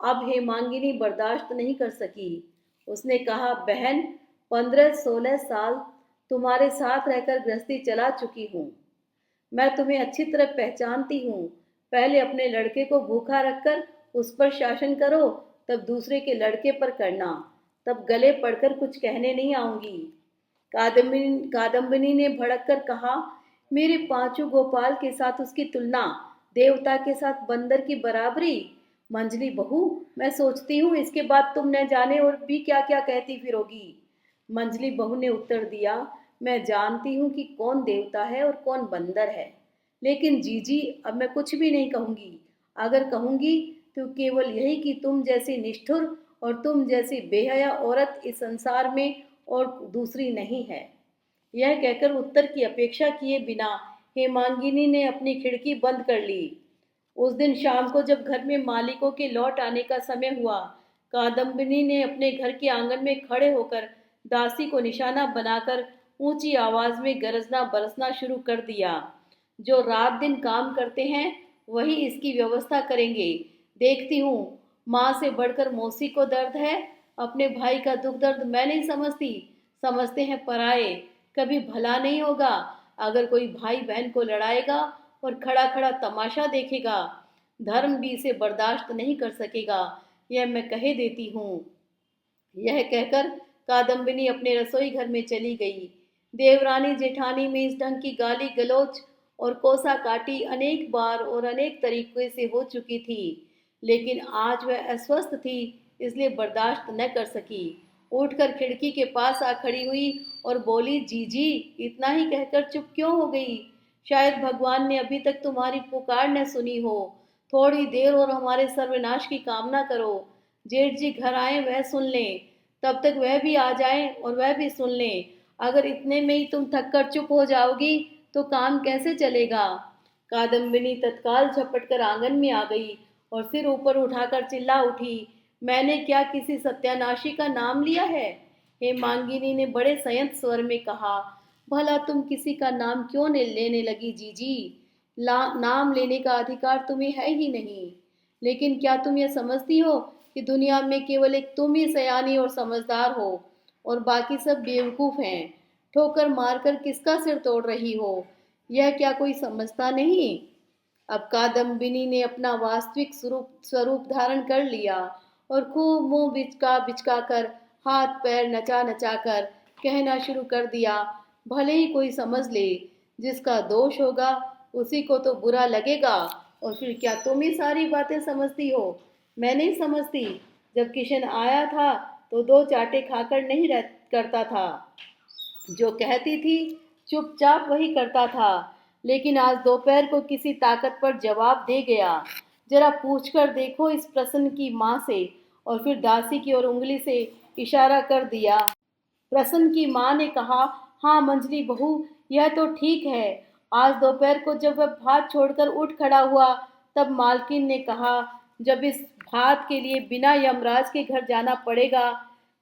Speaker 1: अब हेमांगिनी बर्दाश्त नहीं कर सकी। उसने कहा, बहन, 15-16 साल तुम्हारे साथ रहकर गृहस्थी चला चुकी हूँ। मैं तुम्हें अच्छी तरह पहचानती हूँ। पहले अपने लड़के को भूखा रखकर उस पर शासन करो, तब दूसरे के लड़के पर करना, तब गले पड़कर कुछ कहने नहीं आऊंगी। कादम्बिनी ने भड़क कर कहा, मेरे पांचों गोपाल के साथ उसकी तुलना, देवता के साथ बंदर की बराबरी? मंजली बहू, मैं सोचती हूँ इसके बाद तुम न जाने और भी क्या क्या कहती फिरोगी। मंजली बहू ने उत्तर दिया, मैं जानती हूँ कि कौन देवता है और कौन बंदर है, लेकिन जीजी, अब मैं कुछ भी नहीं कहूँगी। अगर कहूँगी तो केवल यही कि तुम जैसी निष्ठुर और तुम जैसी बेहया औरत इस संसार में और दूसरी नहीं है। यह कहकर उत्तर की अपेक्षा किए बिना हेमांगिनी ने अपनी खिड़की बंद कर ली। उस दिन शाम को जब घर में मालिकों के लौट आने का समय हुआ, कादम्बिनी ने अपने घर के आंगन में खड़े होकर दासी को निशाना बनाकर ऊंची आवाज में गरजना बरसना शुरू कर दिया, जो रात दिन काम करते हैं वही इसकी व्यवस्था करेंगे। देखती हूँ, माँ से बढ़कर मौसी को दर्द है, अपने भाई का दुख दर्द मैं नहीं समझती, समझते हैं पराए। कभी भला नहीं होगा अगर कोई भाई बहन को लड़ाएगा और खड़ा खड़ा तमाशा देखेगा। धर्म भी इसे बर्दाश्त नहीं कर सकेगा, यह मैं कहे देती हूँ। यह कहकर कादम्बिनी अपने रसोई घर में चली गई। देवरानी जेठानी में इस ढंग की गाली गलौज और कोसा काटी अनेक बार और अनेक तरीके से हो चुकी थी, लेकिन आज वह अस्वस्थ थी, इसलिए बर्दाश्त न कर सकी। उठकर खिड़की के पास आ खड़ी हुई और बोली, जीजी, इतना ही कहकर चुप क्यों हो गई? शायद भगवान ने अभी तक तुम्हारी पुकार न सुनी हो। थोड़ी देर और हमारे सर्वनाश की कामना करो। जेठ जी घर आए वह सुन लें, तब तक वह भी आ जाएं और वह भी सुन लें। अगर इतने में ही तुम थक कर चुप हो जाओगी तो काम कैसे चलेगा? कादम्बिनी तत्काल झपट कर आंगन में आ गई और सिर ऊपर उठाकर चिल्ला उठी, मैंने क्या किसी सत्यानाशी का नाम लिया है? हेमांगिनी ने बड़े संयत स्वर में कहा। भला तुम किसी का नाम क्यों ने लेने लगी जीजी? नाम लेने का अधिकार तुम्हें है ही नहीं। लेकिन क्या तुम यह समझती हो कि दुनिया में केवल एक तुम ही सयानी और समझदार हो और बाकी सब बेवकूफ हैं? ठोकर मारकर किसका सिर तोड़ रही हो, यह क्या कोई समझता नहीं? अब कादम्बिनी ने अपना वास्तविक स्वरूप स्वरूप धारण कर लिया और खूब मुंह बिचका बिचका कर, हाथ पैर नचा नचा कर कहना शुरू कर दिया। भले ही कोई समझ ले, जिसका दोष होगा उसी को तो बुरा लगेगा। और फिर क्या तुम ही सारी बातें समझती हो? मैं नहीं समझती। जब किशन आया था तो दो चाटे खाकर नहीं रह करता था। जो कहती थी चुपचाप वही करता था। लेकिन आज दोपहर को किसी ताकत पर जवाब दे गया। जरा पूछकर देखो इस प्रसन्न की माँ से। और फिर दासी की ओर उंगली से इशारा कर दिया। प्रसन्न की माँ ने कहा, हाँ मंजली बहू, यह तो ठीक है। आज दोपहर को जब वह भात छोड़कर उठ खड़ा हुआ तब मालकिन ने कहा, जब इस भात के लिए बिना यमराज के घर जाना पड़ेगा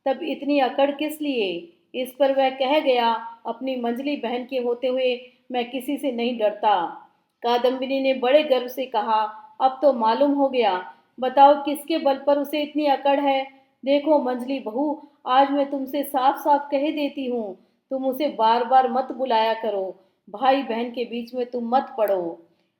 Speaker 1: तब इतनी अकड़ किस लिए? इस पर वह कह गया, अपनी मंजली बहन के होते हुए मैं किसी से नहीं डरता। कादम्बिनी ने बड़े गर्व से कहा, अब तो मालूम हो गया। बताओ किसके बल पर उसे इतनी अकड़ है? देखो मंजली बहू, आज मैं तुमसे साफ साफ कह देती हूँ, तुम उसे बार बार मत बुलाया करो। भाई बहन के बीच में तुम मत पड़ो।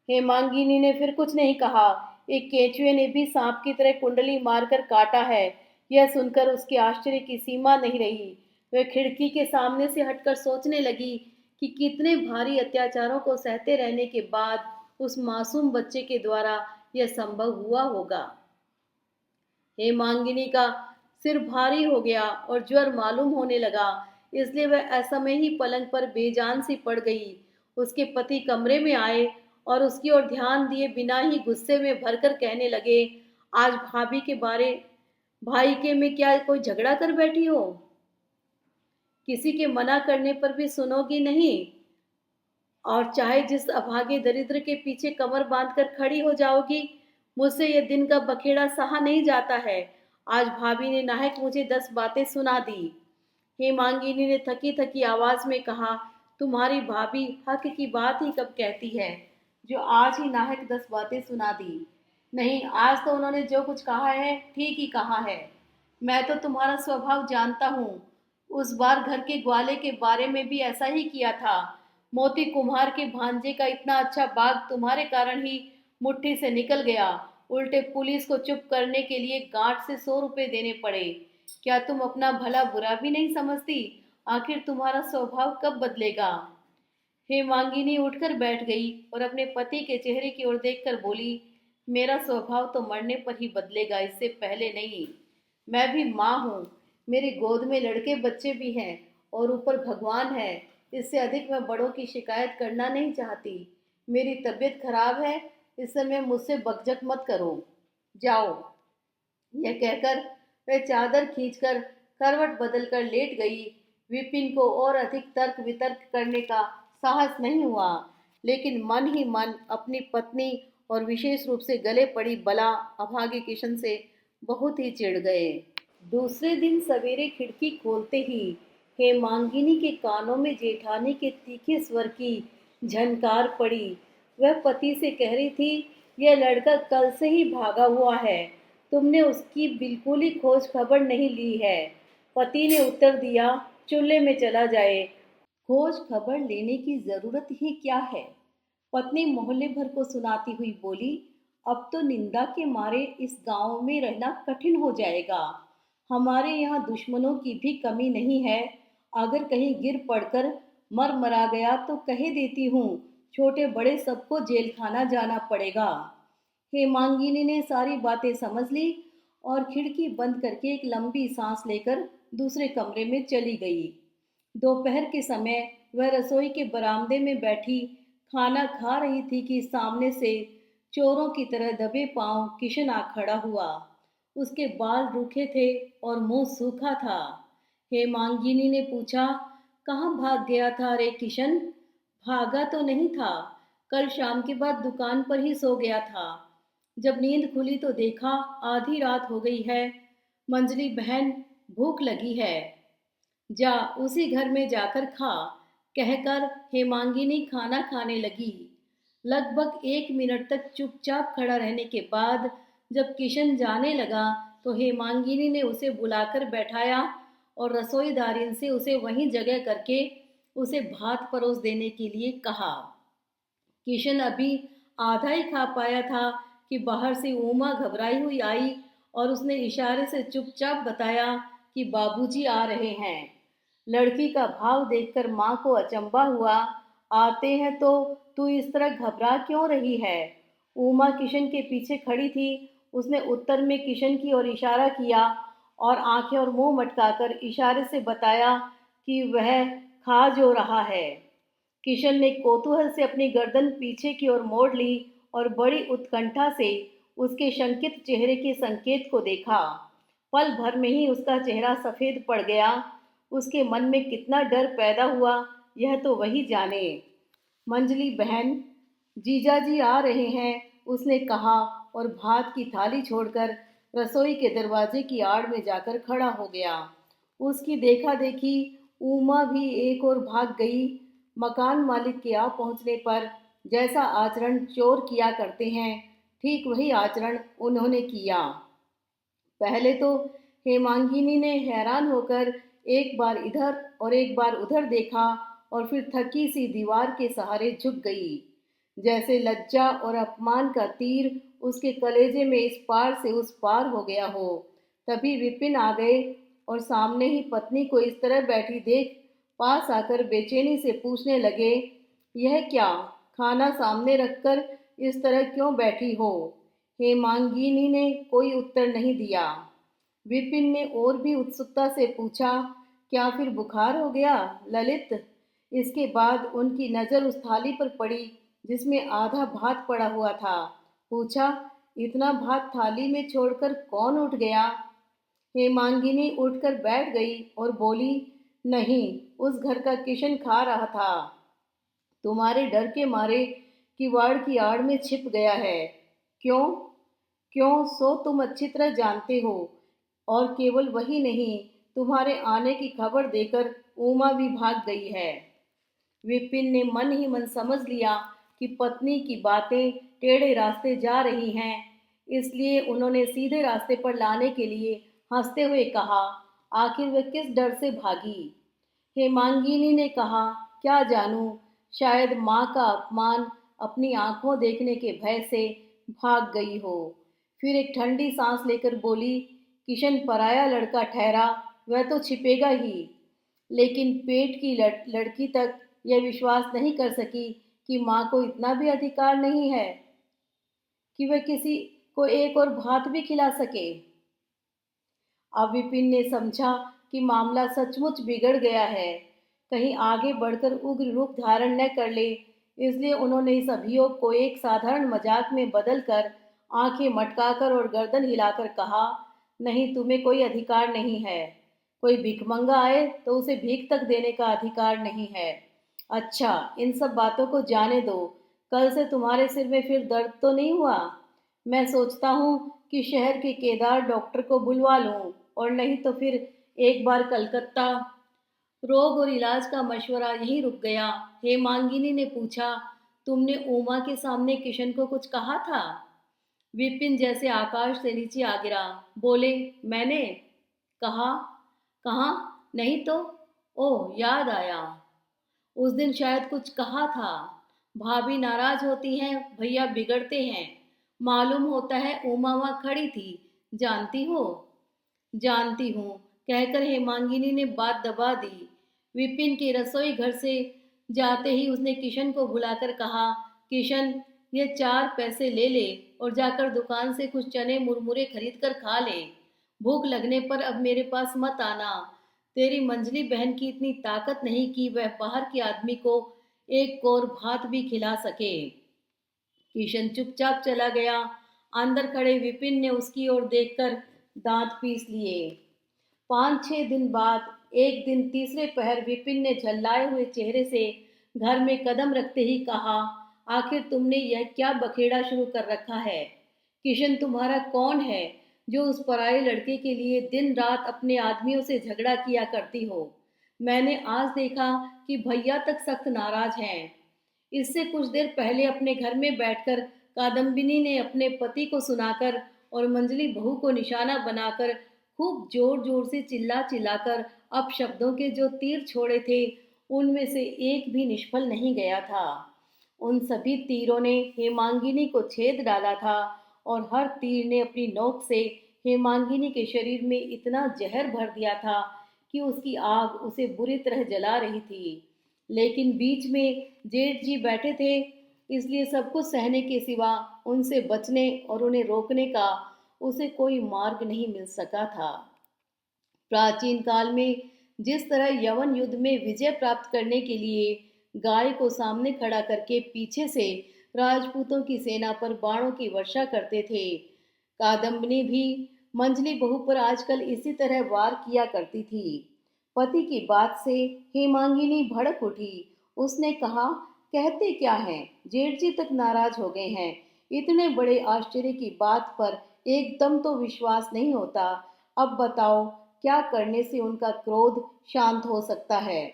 Speaker 1: हेमांगिनी ने फिर कुछ नहीं कहा। एक केंचुए ने भी सांप की तरह कुंडली मारकर काटा है, यह सुनकर उसके आश्चर्य की सीमा नहीं रही। वह खिड़की के सामने से हटकर सोचने लगी कि कितने भारी अत्याचारों को सहते रहने के बाद उस मासूम बच्चे के द्वारा यह संभव हुआ होगा। हेमांगिनी का सिर भारी हो गया और ज्वर मालूम होने लगा, इसलिए वह असमय ही पलंग पर बेजान सी पड़ गई। उसके पति कमरे में आए और उसकी ओर ध्यान दिए बिना ही गुस्से में भरकर कहने लगे, आज भाभी के बारे भाई के में क्या कोई झगड़ा कर बैठी हो? किसी के मना करने पर भी सुनोगी नहीं, और चाहे जिस अभागे दरिद्र के पीछे कमर बांधकर खड़ी हो जाओगी। मुझसे ये दिन का बखेड़ा सहा नहीं जाता है। आज भाभी ने नाहक मुझे 10 बातें सुना दी। हेमांगिनी ने थकी थकी आवाज में कहा, तुम्हारी भाभी हक की बात ही कब कहती है जो आज ही नाहक 10 बातें सुना दी? नहीं, आज तो उन्होंने जो कुछ कहा है ठीक ही कहा है। मैं तो तुम्हारा स्वभाव जानता हूँ। उस बार घर के ग्वाले के बारे में भी ऐसा ही किया था। मोती कुम्हार के भांजे का इतना अच्छा बाग तुम्हारे कारण ही मुट्ठी से निकल गया। उल्टे पुलिस को चुप करने के लिए गांठ से 100 रुपए देने पड़े। क्या तुम अपना भला बुरा भी नहीं समझती? आखिर तुम्हारा स्वभाव कब बदलेगा? हेमांगिनी उठकर बैठ गई और अपने पति के चेहरे की ओर देखकर बोली, मेरा स्वभाव तो मरने पर ही बदलेगा, इससे पहले नहीं। मैं भी माँ हूँ, मेरी गोद में लड़के बच्चे भी हैं और ऊपर भगवान है। इससे अधिक मैं बड़ों की शिकायत करना नहीं चाहती। मेरी तबीयत खराब है, इस समय मुझसे बकझक मत करो। जाओ। यह कहकर वह चादर खींचकर करवट बदलकर लेट गई। विपिन को और अधिक तर्क वितर्क करने का साहस नहीं हुआ, लेकिन मन ही मन अपनी पत्नी और विशेष रूप से गले पड़ी बला अभागे किशन से बहुत ही चिढ़ गए। दूसरे दिन सवेरे खिड़की खोलते ही हेमांगिनी के कानों में जेठानी के तीखे स्वर की झनकार पड़ी। वह पति से कह रही थी, यह लड़का कल से ही भागा हुआ है, तुमने उसकी बिल्कुल ही खोज खबर नहीं ली है। पति ने उत्तर दिया, चूल्हे में चला जाए, खोज खबर लेने की जरूरत ही क्या है। पत्नी मोहल्ले भर को सुनाती हुई बोली, अब तो निंदा के मारे इस गांव में रहना कठिन हो जाएगा। हमारे यहाँ दुश्मनों की भी कमी नहीं है। अगर कहीं गिर पड़कर मर मरा गया तो कह देती हूँ, छोटे बड़े सबको जेल खाना जाना पड़ेगा। हेमांगिनी ने सारी बातें समझ ली और खिड़की बंद करके एक लंबी सांस लेकर दूसरे कमरे में चली गई। दोपहर के समय वह रसोई के बरामदे में बैठी खाना खा रही थी कि सामने से चोरों की तरह दबे पांव किशन आ खड़ा हुआ। उसके बाल रूखे थे और मुंह सूखा था। हेमांगिनी ने पूछा, कहाँ भाग गया था रे किशन? भागा तो नहीं था, कल शाम के बाद दुकान पर ही सो गया था। जब नींद खुली तो देखा आधी रात हो गई है। मंजली बहन, भूख लगी है, जा उसी घर में जाकर खा, कहकर हेमांगिनी खाना खाने लगी। लगभग 1 मिनट तक चुपचाप खड़ा रहने के बाद जब किशन जाने लगा तो हेमांगिनी ने उसे बुलाकर बैठाया और रसोईदारिन से उसे वहीं जगह करके उसे भात परोस देने के लिए कहा। किशन अभी आधा ही खा पाया था कि बाहर से उमा घबराई हुई आई और उसने इशारे से चुपचाप बताया कि बाबूजी आ रहे हैं। लड़की का भाव देखकर माँ को अचंभा हुआ। आते हैं तो तू इस तरह घबरा क्यों रही है? उमा किशन के पीछे खड़ी थी। उसने उत्तर में किशन की ओर इशारा किया और आंखें और मुंह मटकाकर इशारे से बताया कि वह खा जो रहा है। किशन ने कौतूहल से अपनी गर्दन पीछे की ओर मोड़ ली और बड़ी उत्कंठा से उसके शंकित चेहरे के संकेत को देखा। पल भर में ही उसका चेहरा सफेद पड़ गया। उसके मन में कितना डर पैदा हुआ यह तो वही जाने। मंजली बहन, जीजाजी आ रहे हैं, उसने कहा और भात की थाली छोड़कर रसोई के दरवाजे की आड़ में जाकर खड़ा हो गया। उसकी देखा देखी उमा भी एक और भाग गई। मकान मालिक के आ पहुंचने पर जैसा आचरण चोर किया करते हैं, ठीक वही आचरण उन्होंने किया। पहले तो हेमांगिनी ने हैरान होकर एक बार इधर और एक बार उधर देखा और फिर थकी सी दीवार के सहारे झुक गई, जैसे लज्जा और अपमान का तीर उसके कलेजे में इस पार से उस पार हो गया हो। तभी विपिन आ गए और सामने ही पत्नी को इस तरह बैठी देख पास आकर बेचैनी से पूछने लगे, यह क्या, खाना सामने रखकर इस तरह क्यों बैठी हो? हेमांगिनी ने कोई उत्तर नहीं दिया। विपिन ने और भी उत्सुकता से पूछा, क्या फिर बुखार हो गया ललित? इसके बाद उनकी नज़र उस थाली पर पड़ी जिसमें आधा भात पड़ा हुआ था। पूछा, इतना भात थाली में छोड़कर कौन उठ गया? हेमांगिनी उठकर बैठ गई और बोली, नहीं, उस घर का किशन खा रहा था। तुम्हारे डर के मारे किवाड़ की आड़ में छिप गया है। क्यों? क्यों सो तुम अच्छी तरह जानते हो। और केवल वही नहीं, तुम्हारे आने की खबर देकर उमा भी भाग गई है। विपिन ने मन ही मन समझ लिया कि पत्नी की बातें टेढ़े रास्ते जा रही हैं, इसलिए उन्होंने सीधे रास्ते पर लाने के लिए हंसते हुए कहा, आखिर वह किस डर से भागी? हेमांगिनी ने कहा, क्या जानूं, शायद माँ का अपमान अपनी आंखों देखने के भय से भाग गई हो। फिर एक ठंडी सांस लेकर बोली, किशन पराया लड़का ठहरा, वह तो छिपेगा ही। लेकिन पेट की लड़की तक यह विश्वास नहीं कर सकी कि माँ को इतना भी अधिकार नहीं है कि वह किसी को एक और भात भी खिला सके। अब विपिन ने समझा कि मामला सचमुच बिगड़ गया है, कहीं आगे बढ़कर उग्र रूप धारण न कर ले, इसलिए उन्होंने इस अभियोग को एक साधारण मजाक में बदलकर आंखें मटकाकर और गर्दन हिलाकर कहा, नहीं, तुम्हें कोई अधिकार नहीं है। कोई भिखमंगा आए तो उसे भीख तक देने का अधिकार नहीं है। अच्छा, इन सब बातों को जाने दो। कल से तुम्हारे सिर में फिर दर्द तो नहीं हुआ? मैं सोचता हूँ कि शहर के केदार डॉक्टर को बुलवा लूँ, और नहीं तो फिर एक बार कलकत्ता। रोग और इलाज का मशवरा यहीं रुक गया। हेमांगिनी ने पूछा, तुमने उमा के सामने किशन को कुछ कहा था? विपिन जैसे आकाश से नीचे आ गिरा। बोले, मैंने कहा? कहा नहीं तो। ओह, याद आया, उस दिन शायद कुछ कहा था। भाभी नाराज होती हैं, भैया बिगड़ते हैं। मालूम होता है उमा वहाँ खड़ी थी, जानती हो? जानती हूँ, कहकर हेमांगिनी ने बात दबा दी। विपिन के रसोई घर से जाते ही उसने किशन को बुलाकर कहा, किशन, ये 4 पैसे ले ले और जाकर दुकान से कुछ चने मुरमुरे खरीद कर खा ले। भूख लगने पर अब मेरे पास मत आना। तेरी मंजली बहन की इतनी ताकत नहीं कि वह बाहर के आदमी को एक कौर भात भी खिला सके। किशन चुपचाप चला गया। अंदर खड़े विपिन ने उसकी ओर देखकर दांत पीस लिए। 5-6 दिन बाद एक दिन तीसरे पहर विपिन ने झल्लाए हुए चेहरे से घर में कदम रखते ही कहा, आखिर तुमने यह क्या बखेड़ा शुरू कर रखा है? किशन तुम्हारा कौन है जो उस पराये लड़के के लिए दिन रात अपने आदमियों से झगड़ा किया करती हो। मैंने आज देखा कि भैया तक सख्त नाराज हैं। इससे कुछ देर पहले अपने घर में बैठकर कादम्बिनी ने अपने पति को सुनाकर और मंजली बहू को निशाना बनाकर खूब जोर जोर से चिल्ला चिल्लाकर अपशब्दों के जो तीर छोड़े थे, उनमें से एक भी निष्फल नहीं गया था। उन सभी तीरों ने हेमांगिनी को छेद डाला था और हर तीर ने अपनी नोक से हेमांगिनी के शरीर में इतना जहर भर दिया था कि उसकी आग उसे बुरी तरह जला रही थी। लेकिन बीच में जेठ जी बैठे थे, इसलिए सब कुछ सहने के सिवा उनसे बचने और उन्हें रोकने का उसे कोई मार्ग नहीं मिल सका था। प्राचीन काल में जिस तरह यवन युद्ध में विजय प्राप्त करने के लिए गाय को सामने खड़ा करके पीछे से राजपूतों की सेना पर बाणों की वर्षा करते थे, कादम्बिनी भी मंजली बहू पर आजकल इसी तरह वार किया करती थी। पति की बात से हेमांगिनी भड़क उठी। उसने कहा, कहते क्या हैं, जेठ जी तक नाराज हो गए हैं। इतने बड़े आश्चर्य की बात पर एकदम तो विश्वास नहीं होता। अब बताओ, क्या करने से उनका क्रोध शांत हो सकता है।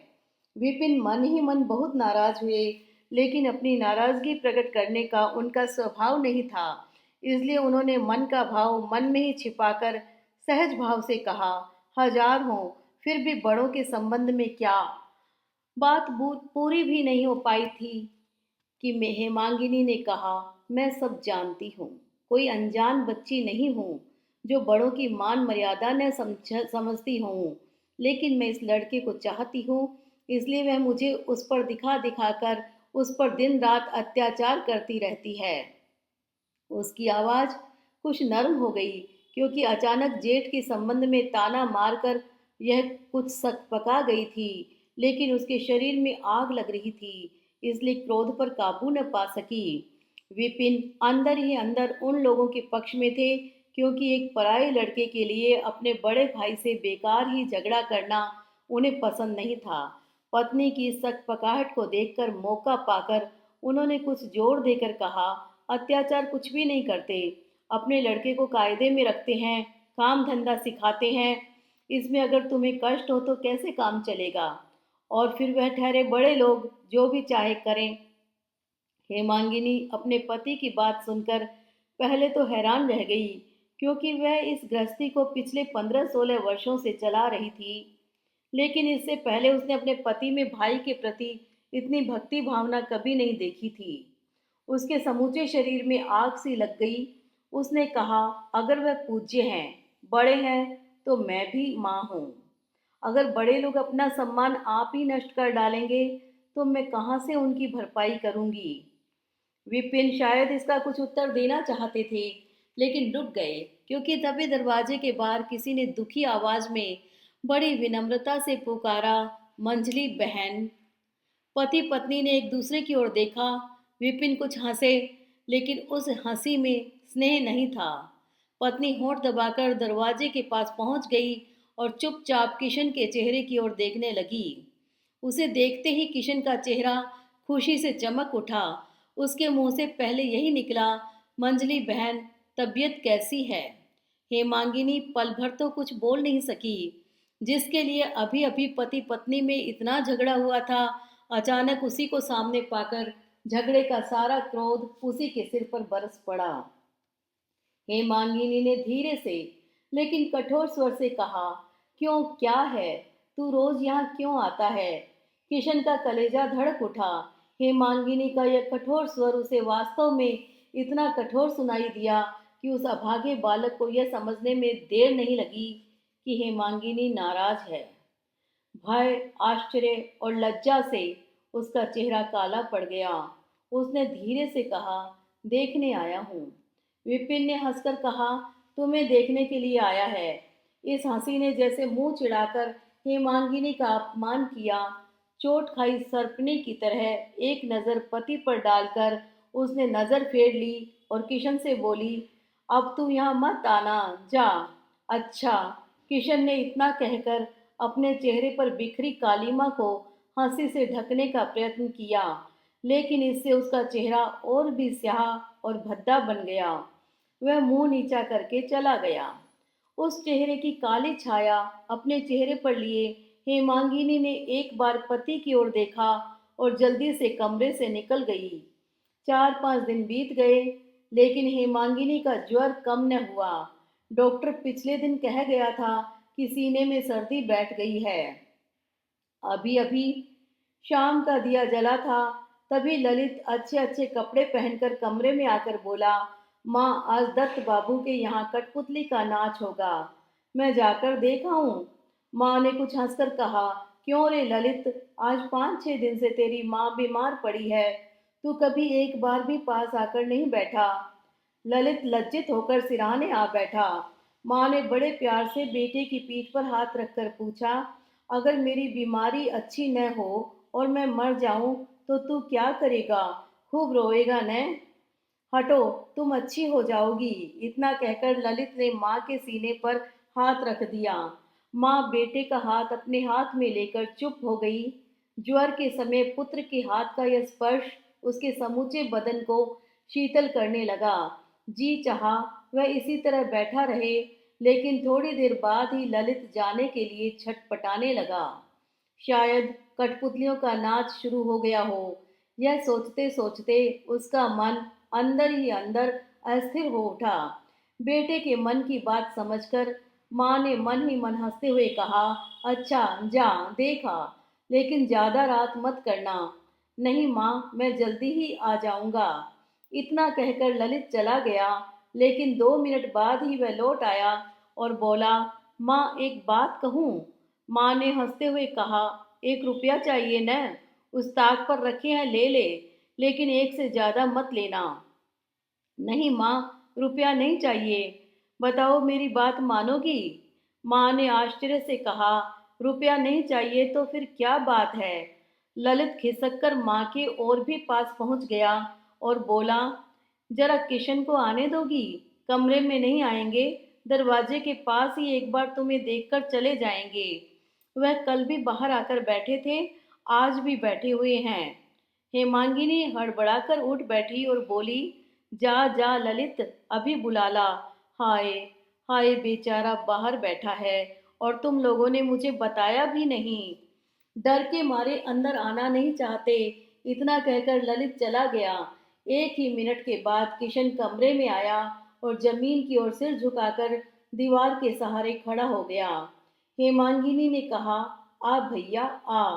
Speaker 1: विपिन मन ही मन बहुत नाराज हुए, लेकिन अपनी नाराजगी प्रकट करने का उनका स्वभाव नहीं था। इसलिए उन्होंने मन का भाव मन में ही छिपाकर सहज भाव से कहा, हजार हो, फिर भी बड़ों के संबंध में क्या बात पूरी भी नहीं हो पाई थी कि हेमांगिनी ने कहा, मैं सब जानती हूँ, कोई अनजान बच्ची नहीं हूँ जो बड़ों की मान मर्यादा न समझती हूँ। लेकिन मैं इस लड़के को चाहती हूँ, इसलिए वह मुझे उस पर दिखा दिखाकर उस पर दिन रात अत्याचार करती रहती है। उसकी आवाज़ कुछ नर्म हो गई, क्योंकि अचानक जेठ के संबंध में ताना मारकर यह कुछ सकपका गई थी। लेकिन उसके शरीर में आग लग रही थी, इसलिए क्रोध पर काबू न पा सकी। विपिन अंदर ही अंदर उन लोगों के पक्ष में थे, क्योंकि एक पराये लड़के के लिए अपने बड़े भाई से बेकार ही झगड़ा करना उन्हें पसंद नहीं था। पत्नी की सकपकाहट को देखकर मौका पाकर उन्होंने कुछ जोर देकर कहा, अत्याचार कुछ भी नहीं करते, अपने लड़के को कायदे में रखते हैं, काम धंधा सिखाते हैं। इसमें अगर तुम्हें कष्ट हो तो कैसे काम चलेगा। और फिर वह ठहरे बड़े लोग जो भी चाहे करें। हेमांगिनी अपने पति की बात सुनकर पहले तो हैरान रह गई, क्योंकि वह इस गृहस्थी को पिछले 15-16 वर्षों से चला रही थी। लेकिन इससे पहले उसने अपने पति में भाई के प्रति इतनी भक्ति भावना कभी नहीं देखी थी। उसके समूचे शरीर में आग सी लग गई। उसने कहा, अगर वह पूज्य हैं, बड़े हैं, तो मैं भी माँ हूँ। अगर बड़े लोग अपना सम्मान आप ही नष्ट कर डालेंगे, तो मैं कहाँ से उनकी भरपाई करूँगी। विपिन शायद इसका कुछ उत्तर देना चाहते थे, लेकिन रुक गए, क्योंकि तभी दरवाजे के बाहर किसी ने दुखी आवाज में बड़ी विनम्रता से पुकारा, मंजली बहन। पति पत्नी ने एक दूसरे की ओर देखा। विपिन कुछ हंसे, लेकिन उस हंसी में स्नेह नहीं था। पत्नी होंठ दबाकर दरवाजे के पास पहुंच गई और चुपचाप किशन के चेहरे की ओर देखने लगी। उसे देखते ही किशन का चेहरा खुशी से चमक उठा। उसके मुंह से पहले यही निकला, मंजली बहन, तबीयत कैसी है। हेमांगिनी पल भर तो कुछ बोल नहीं सकी। जिसके लिए अभी अभी पति पत्नी में इतना झगड़ा हुआ था, अचानक उसी को सामने पाकर झगड़े का सारा क्रोध उसी के सिर पर बरस पड़ा। हेमांगिनी ने धीरे से लेकिन कठोर स्वर से कहा, क्यों, क्या है, तू रोज यहाँ क्यों आता है। किशन का कलेजा धड़क उठा। हेमांगिनी का यह कठोर स्वर उसे वास्तव में इतना कठोर सुनाई दिया कि उस अभागे बालक को यह समझने में देर नहीं लगी कि हेमांगिनी नाराज है। भय, आश्चर्य और लज्जा से उसका चेहरा काला पड़ गया। उसने धीरे से कहा, देखने आया हूँ। विपिन ने हंसकर कहा, तुम्हें देखने के लिए आया है। इस हंसी ने जैसे मुंह चिढ़ाकर हेमांगिनी का अपमान किया। चोट खाई सर्पनी की तरह एक नज़र पति पर डालकर उसने नज़र फेर ली और किशन से बोली, अब तू यहाँ मत आना, जा। अच्छा। किशन ने इतना कहकर अपने चेहरे पर बिखरी कालिमा को हंसी से ढकने का प्रयत्न किया, लेकिन इससे उसका चेहरा और भी स्याह और भद्दा बन गया। वह मुंह नीचा करके चला गया। उस चेहरे की काली छाया अपने चेहरे पर लिए हेमांगिनी ने एक बार पति की ओर देखा और जल्दी से कमरे से निकल गई। 4-5 दिन बीत गए, लेकिन हेमांगिनी का ज्वर कम न हुआ। डॉक्टर पिछले दिन कह गया था कि सीने में सर्दी बैठ गई है। अभी अभी शाम का दिया जला था, तभी ललित अच्छे अच्छे कपड़े पहनकर कमरे में आकर बोला, माँ, आज दत्त बाबू के यहाँ कठपुतली का नाच होगा, मैं जाकर देख आऊं। माँ ने कुछ हंसकर कहा, क्यों रे ललित, आज 5-6 दिन से तेरी माँ बीमार पड़ी है, तू कभी एक बार भी पास आकर नहीं बैठा। ललित लज्जित होकर सिरहाने आ बैठा। माँ ने बड़े प्यार से बेटे की पीठ पर हाथ रखकर पूछा, अगर मेरी बीमारी अच्छी न हो और मैं मर जाऊं तो तू क्या करेगा? खूब रोएगा न? हटो, तुम अच्छी हो जाओगी। इतना कहकर ललित ने माँ के सीने पर हाथ रख दिया। माँ बेटे का हाथ अपने हाथ में लेकर चुप हो गई। ज्वर के समय पुत्र के हाथ का यह स्पर्श उसके समूचे बदन को शीतल करने लगा। जी चाहा वह इसी तरह बैठा रहे, लेकिन थोड़ी देर बाद ही ललित जाने के लिए छटपटाने लगा। शायद कठपुतलियों का नाच शुरू हो गया हो। यह सोचते सोचते उसका मन अंदर ही अंदर अस्थिर हो उठा। बेटे के मन की बात समझकर माँ ने मन ही मन हंसते हुए कहा, अच्छा जा देखा, लेकिन ज्यादा रात मत करना। नहीं माँ, मैं जल्दी ही आ जाऊंगा। इतना कहकर ललित चला गया, लेकिन 2 मिनट बाद ही वह लौट आया और बोला, माँ, एक बात कहूँ? माँ ने हंसते हुए कहा, 1 रुपया चाहिए न? उस ताक पर रखे हैं, ले ले, लेकिन एक से ज्यादा मत लेना। नहीं माँ, रुपया नहीं चाहिए। बताओ, मेरी बात मानोगी? माँ ने आश्चर्य से कहा, रुपया नहीं चाहिए तो फिर क्या बात है? ललित खिसक कर माँ के और भी पास पहुँच गया और बोला, जरा किशन को आने दोगी? कमरे में नहीं आएंगे, दरवाजे के पास ही एक बार तुम्हें देखकर चले जाएंगे। वह कल भी बाहर आकर बैठे थे, आज भी बैठे हुए हैं। हेमांगिनी हड़बड़ाकर उठ बैठी और बोली, जा जा ललित, अभी बुला ला। हाय हाय, बेचारा बाहर बैठा है और तुम लोगों ने मुझे बताया भी नहीं। डर के मारे अंदर आना नहीं चाहते। इतना कहकर ललित चला गया। 1 ही मिनट के बाद किशन कमरे में आया और जमीन की ओर सिर झुकाकर दीवार के सहारे खड़ा हो गया। हेमांगिनी ने कहा, आ भैया आ।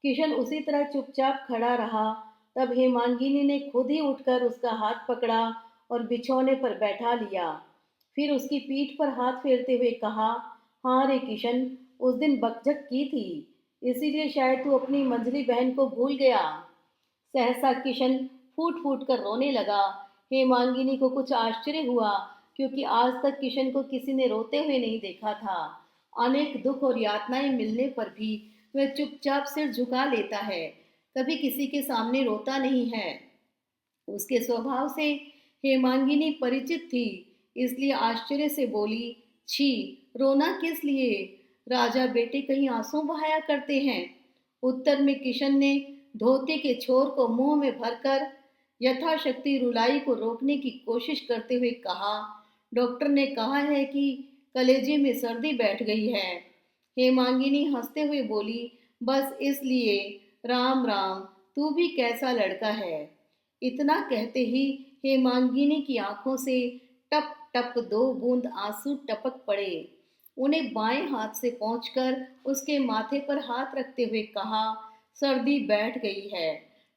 Speaker 1: किशन उसी तरह चुपचाप खड़ा रहा। तब हेमांगिनी ने खुद ही उठकर उसका हाथ पकड़ा और बिछौने पर बैठा लिया। फिर उसकी पीठ पर हाथ फेरते हुए कहा, हाँ रे किशन, उस दिन बकझक की थी, इसीलिए शायद तू अपनी मंझली बहन को भूल गया। सहसा किशन फूट फूट कर रोने लगा। हेमांगिनी को कुछ आश्चर्य हुआ, क्योंकि आज तक किशन को किसी ने रोते हुए नहीं देखा था। अनेक दुख और यातनाएं मिलने पर भी वह चुपचाप सिर झुका लेता है, कभी किसी के सामने रोता नहीं है। उसके स्वभाव से हेमांगिनी परिचित थी, इसलिए आश्चर्य से बोली, छी, रोना किस लिए? राजा बेटे कहीं आंसू बहाया करते हैं। उत्तर में किशन ने धोती के छोर को मुंह में भरकर यथाशक्ति रुलाई को रोकने की कोशिश करते हुए कहा, डॉक्टर ने कहा है कि कलेजे में सर्दी बैठ गई है। हेमांगिनी हंसते हुए बोली, बस इसलिए? राम राम, तू भी कैसा लड़का है। इतना कहते ही हेमांगिनी की आंखों से टप टप 2 बूंद आंसू टपक पड़े। उन्हें बाएं हाथ से पहुंचकर उसके माथे पर हाथ रखते हुए कहा, सर्दी बैठ गई है।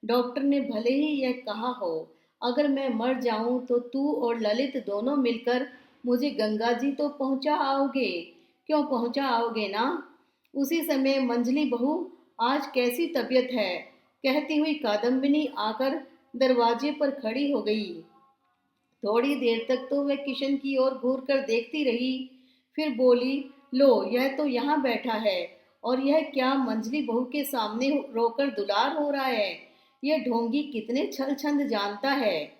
Speaker 1: डॉक्टर ने भले ही यह कहा हो, अगर मैं मर जाऊं तो तू और ललित दोनों मिलकर मुझे गंगा जी तो पहुंचा आओगे। क्यों पहुंचा आओगे ना? उसी समय मंझली बहू, आज कैसी तबीयत है? कहती हुई कादम्बिनी आकर दरवाजे पर खड़ी हो गई। थोड़ी देर तक तो वह किशन की ओर घूर कर देखती रही, फिर बोली, लो, यह तो यहाँ बैठा है, और यह क्या मंझली बहू के सामने रोकर दुलार हो रहा है। यह ढोंगी कितने छल छंद जानता है।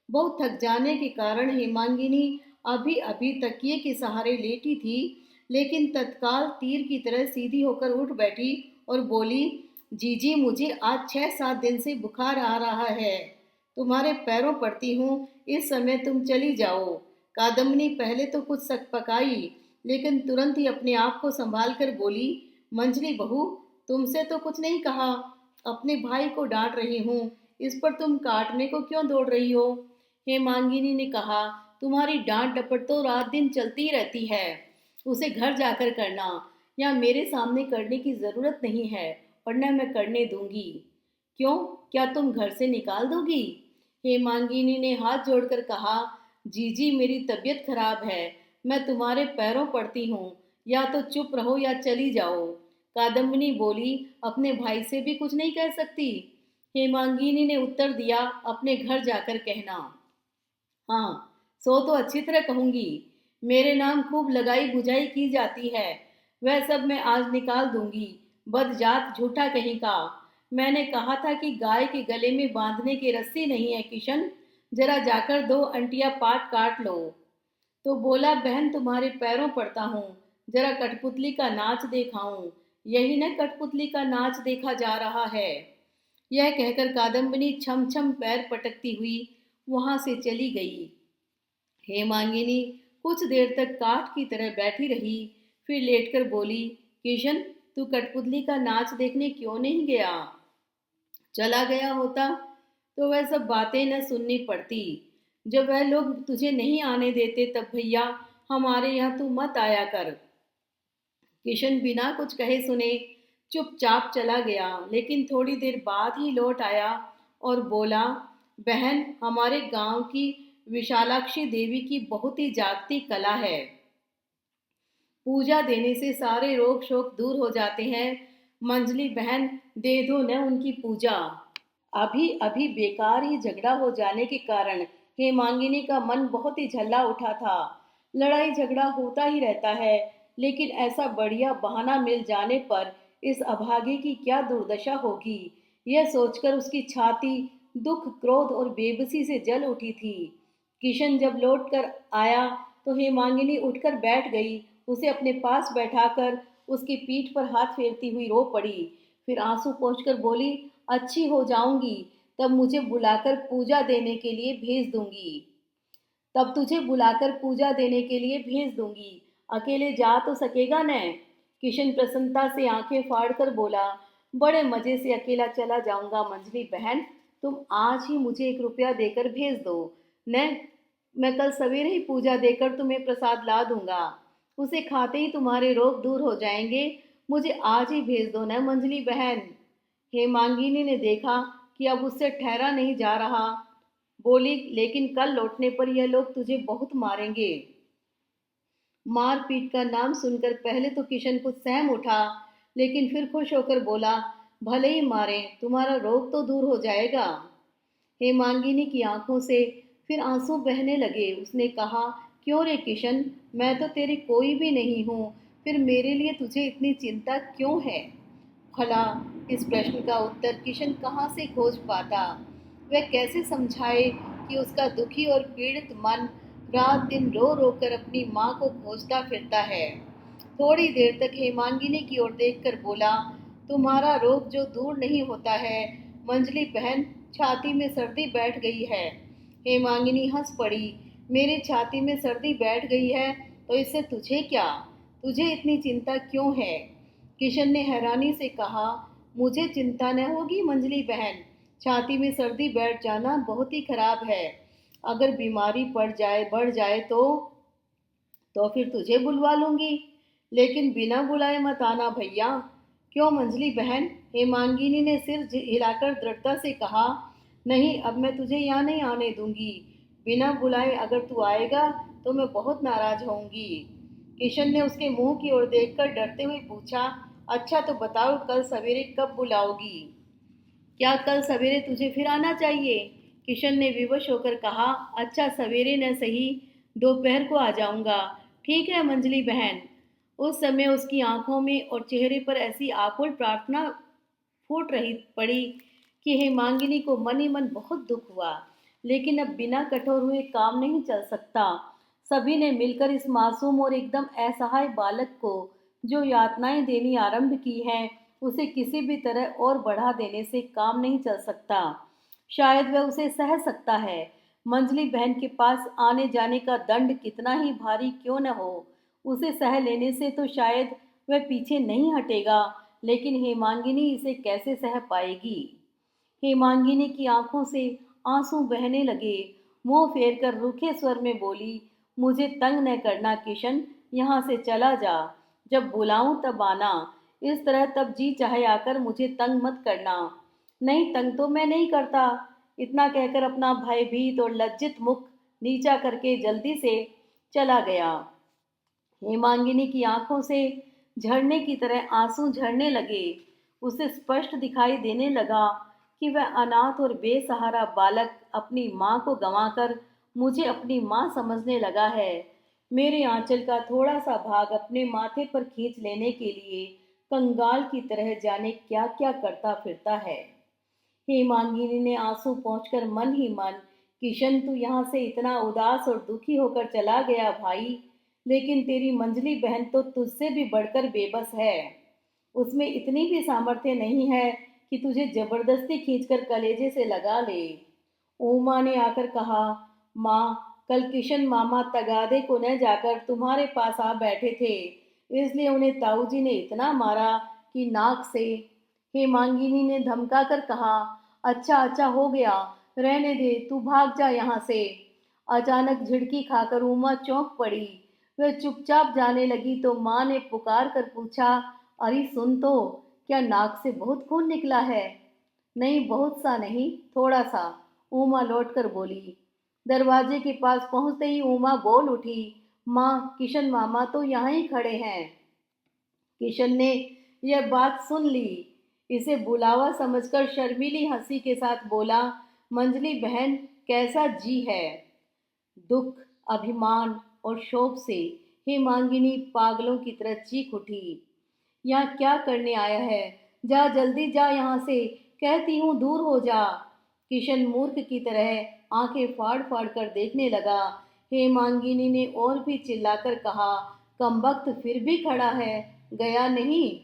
Speaker 1: बहुत थक जाने के कारण हेमांगिनी अभी अभी तकिए के सहारे लेटी थी, लेकिन तत्काल तीर की तरह सीधी होकर उठ बैठी और बोली, जीजी, मुझे आज 6-7 दिन से बुखार आ रहा है। तुम्हारे पैरों पड़ती हूँ, इस समय तुम चली जाओ। कादम्बिनी पहले तो कुछ सकपकाई, लेकिन तुरंत ही अपने आप को संभाल कर बोली, मंजली बहू, तुमसे तो कुछ नहीं कहा, अपने भाई को डांट रही हूँ, इस पर तुम काटने को क्यों दौड़ रही हो? हेमांगिनी ने कहा, तुम्हारी डांट डपट तो रात दिन चलती रहती है, उसे घर जाकर करना, या मेरे सामने करने की जरूरत नहीं है, और न मैं करने दूंगी। क्यों, क्या तुम घर से निकाल दोगी? हेमांगिनी ने हाथ जोड़कर कहा, जीजी मेरी तबीयत खराब है, मैं तुम्हारे पैरों पड़ती हूँ, या तो चुप रहो या चली जाओ। कादम्बिनी बोली, अपने भाई से भी कुछ नहीं कह सकती? हेमांगिनी ने उत्तर दिया, अपने घर जाकर कहना। हाँ, सो तो अच्छी तरह कहूंगी, मेरे नाम खूब लगाई बुझाई की जाती है, वह सब मैं आज निकाल दूंगी, बदजात झूठा कहीं का। मैंने कहा था कि गाय के गले में बांधने की रस्सी नहीं है किशन, जरा जाकर दो अंटिया पाट काट लो। तो बोला, बहन तुम्हारे पैरों पड़ता हूँ, जरा कठपुतली का नाच दिखाऊं, यही न कठपुतली का नाच देखा जा रहा है। यह कहकर कादम्बिनी छम छम पैर पटकती हुई वहां से चली गई। हेमांगिनी कुछ देर तक काठ की तरह बैठी रही, फिर लेटकर बोली, किशन, तू कठपुतली का नाच देखने क्यों नहीं गया? चला गया होता तो वह सब बातें न सुननी पड़ती। जब वह लोग तुझे नहीं आने देते तब भैया हमारे यहाँ तू मत आया कर। किशन बिना कुछ कहे सुने चुपचाप चला गया, लेकिन थोड़ी देर बाद ही लौट आया और बोला, बहन, हमारे गांव की विशालाक्षी देवी की बहुत ही जागती कला है, पूजा देने से सारे रोग शोक दूर हो जाते हैं। मंजली बहन, दे दो न उनकी पूजा। अभी अभी बेकार ही झगड़ा हो जाने के कारण हेमांगिनी का मन बहुत ही झल्ला उठा था। लड़ाई झगड़ा होता ही रहता है, लेकिन ऐसा बढ़िया बहाना मिल जाने पर इस अभागे की क्या दुर्दशा होगी, यह सोचकर उसकी छाती दुख, क्रोध और बेबसी से जल उठी थी। किशन जब लौट कर आया तो हेमांगिनी उठकर बैठ गई, उसे अपने पास बैठाकर उसकी पीठ पर हाथ फेरती हुई रो पड़ी। फिर आंसू पोंछकर बोली, अच्छी हो जाऊंगी तब मुझे बुलाकर पूजा देने के लिए भेज दूंगी, तब तुझे बुलाकर पूजा देने के लिए भेज दूंगी, अकेले जा तो सकेगा न? किशन प्रसन्नता से आंखें फाड़कर बोला, बड़े मजे से अकेला चला जाऊंगा मंजली बहन, तुम आज ही मुझे 1 रुपया देकर भेज दो न, मैं कल सवेरे ही पूजा देकर तुम्हें प्रसाद ला दूंगा, उसे खाते ही तुम्हारे रोग दूर हो जाएंगे, मुझे आज ही भेज दो न मंजली बहन। हेमांगिनी ने देखा कि अब उससे ठहरा नहीं जा रहा, बोली, लेकिन कल लौटने पर यह लोग तुझे बहुत मारेंगे। मारपीट का नाम सुनकर पहले तो किशन कुछ सहम उठा, लेकिन फिर खुश होकर बोला, भले ही मारे, तुम्हारा रोग तो दूर हो जाएगा। हेमांगिनी की आंखों से फिर आंसू बहने लगे। उसने कहा, क्यों रे किशन, मैं तो तेरी कोई भी नहीं हूँ, फिर मेरे लिए तुझे इतनी चिंता क्यों है? भला इस प्रश्न का उत्तर किशन कहाँ से खोज पाता? वह कैसे समझाए कि उसका दुखी और पीड़ित मन रात दिन रो रो कर अपनी माँ को खोजता फिरता है। थोड़ी देर तक हेमांगिनी की ओर देखकर बोला, तुम्हारा रोग जो दूर नहीं होता है मंजली बहन, छाती में सर्दी बैठ गई है। हेमांगिनी हंस पड़ी, मेरी छाती में सर्दी बैठ गई है तो इससे तुझे क्या, तुझे इतनी चिंता क्यों है? किशन ने हैरानी से कहा, मुझे चिंता न होगी मंजली बहन, छाती में सर्दी बैठ जाना बहुत ही खराब है, अगर बीमारी पड़ जाए बढ़ जाए तो फिर तुझे बुलवा लूंगी, लेकिन बिना बुलाए मत आना भैया। क्यों मंजली बहन? हेमांगिनी ने सिर हिलाकर दृढ़ता से कहा, नहीं, अब मैं तुझे यहाँ नहीं आने दूंगी, बिना बुलाए अगर तू आएगा तो मैं बहुत नाराज होऊंगी। किशन ने उसके मुंह की ओर देखकर डरते हुए पूछा, अच्छा तो बताओ कल सवेरे कब बुलाओगी? क्या कल सवेरे तुझे फिर आना चाहिए? किशन ने विवश होकर कहा, अच्छा सवेरे न सही, दोपहर को आ जाऊंगा। ठीक है मंजली बहन। उस समय उसकी आंखों में और चेहरे पर ऐसी आकुल प्रार्थना फूट रही पड़ी कि हेमांगिनी को मन ही मन बहुत दुख हुआ, लेकिन अब बिना कठोर हुए काम नहीं चल सकता। सभी ने मिलकर इस मासूम और एकदम असहाय बालक को जो यातनाएं देनी आरंभ की हैं, उसे किसी भी तरह और बढ़ा देने से काम नहीं चल सकता। शायद वह उसे सह सकता है। मंजली बहन के पास आने जाने का दंड कितना ही भारी क्यों न हो, उसे सह लेने से तो शायद वह पीछे नहीं हटेगा, लेकिन हेमांगिनी इसे कैसे सह पाएगी। हेमांगिनी की आंखों से आंसू बहने लगे। मुंह फेर कर रूखे स्वर में बोली, मुझे तंग न करना किशन, यहाँ से चला जा। जब बुलाऊं तब आना। इस तरह तब जी चाहे आकर मुझे तंग मत करना। नहीं, तंग तो मैं नहीं करता। इतना कहकर अपना भयभीत और लज्जित मुख नीचा करके जल्दी से चला गया। हेमांगिनी की आंखों से झरने की तरह आंसू झरने लगे। उसे स्पष्ट दिखाई देने लगा कि वह अनाथ और बेसहारा बालक अपनी माँ को गंवाकर मुझे अपनी माँ समझने लगा है। मेरे आंचल का थोड़ा सा भाग अपने माथे पर खींच लेने के लिए कंगाल की तरह जाने क्या क्या करता फिरता है। हेमांगिनी ने आंसू पोंछकर मन ही मन, किशन तू यहाँ से इतना उदास और दुखी होकर चला गया भाई, लेकिन तेरी मंजली बहन तो तुझसे भी बढ़कर बेबस है। उसमें इतनी भी सामर्थ्य नहीं है कि तुझे जबरदस्ती खींचकर कलेजे से लगा ले। उमा ने आकर कहा, माँ, कल किशन मामा तगादे को न जाकर तुम्हारे पास आ बैठे थे, इसलिए उन्हें ताऊ जी ने इतना मारा कि नाक से। हेमांगिनी ने धमका कर कहा, अच्छा अच्छा हो गया, रहने दे, तू भाग जा यहाँ से। अचानक झिड़की खाकर उमा चौंक पड़ी। वह चुपचाप जाने लगी तो माँ ने पुकार कर पूछा, अरे सुन तो, क्या नाक से बहुत खून निकला है? नहीं, बहुत सा नहीं, थोड़ा सा, उमा लौटकर बोली। दरवाजे के पास पहुंचते ही उमा बोल उठी, माँ, किशन मामा तो यहाँ ही खड़े हैं। किशन ने यह बात सुन ली। इसे बुलावा समझकर शर्मीली हंसी के साथ बोला, मंजली बहन, कैसा जी है? दुख, अभिमान और शोक से हेमांगिनी पागलों की तरह चीख उठी। यहाँ क्या करने आया है? जा जल्दी जा यहाँ से, कहती हूँ दूर हो जा। किशन मूर्ख की तरह आंखें फाड़ फाड़ कर देखने लगा। हेमांगिनी ने और भी चिल्लाकर कहा, कमबख्त फिर भी खड़ा है, गया नहीं?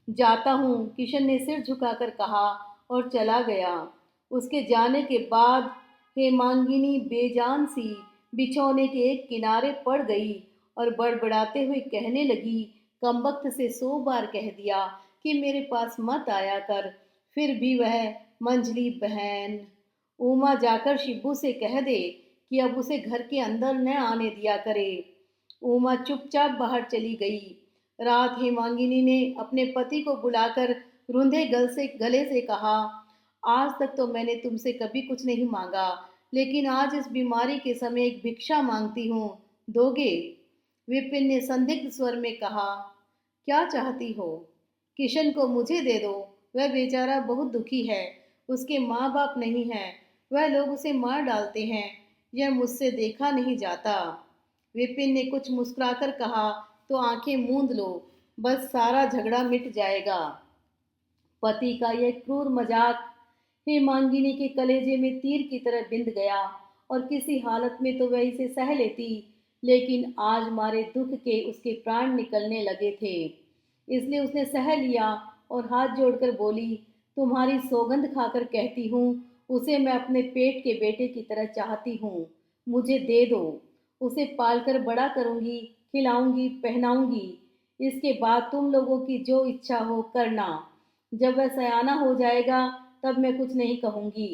Speaker 1: जाता हूँ, किशन ने सिर झुकाकर कहा और चला गया। उसके जाने के बाद हेमांगिनी बेजान सी बिछौने के एक किनारे पड़ गई और बड़बड़ाते हुए कहने लगी, कमबख्त से 100 बार कह दिया कि मेरे पास मत आया कर, फिर भी वह मंझली बहन। उमा जाकर शिब्बू से कह दे कि अब उसे घर के अंदर न आने दिया करे। उमा चुपचाप बाहर चली गई। रात हेमांगिनी ने अपने पति को बुलाकर रुंधे गले से कहा, आज तक तो मैंने तुमसे कभी कुछ नहीं मांगा, लेकिन आज इस बीमारी के समय एक भिक्षा मांगती हूँ, दोगे? विपिन ने संदिग्ध स्वर में कहा, क्या चाहती हो? किशन को मुझे दे दो, वह बेचारा बहुत दुखी है, उसके माँ बाप नहीं हैं, वह लोग उसे मार डालते हैं, यह मुझसे देखा नहीं जाता। विपिन ने कुछ मुस्कुराकर कहा, तो आंखें मूंद लो, बस सारा झगड़ा मिट जाएगा। पति का यह क्रूर मजाक हेमांगिनी के कलेजे में तीर की तरह बिंध गया और किसी हालत में तो वह इसे सह लेती, लेकिन आज मारे दुख के उसके प्राण निकलने लगे थे, इसलिए उसने सह लिया और हाथ जोड़कर बोली, तुम्हारी सौगंध खाकर कहती हूँ, उसे मैं अपने पेट के बेटे की तरह चाहती हूँ, मुझे दे दो। उसे पालकर बड़ा करूँगी, खिलाऊंगी, पहनाऊंगी। इसके बाद तुम लोगों की जो इच्छा हो करना। जब वह सयाना हो जाएगा तब मैं कुछ नहीं कहूँगी।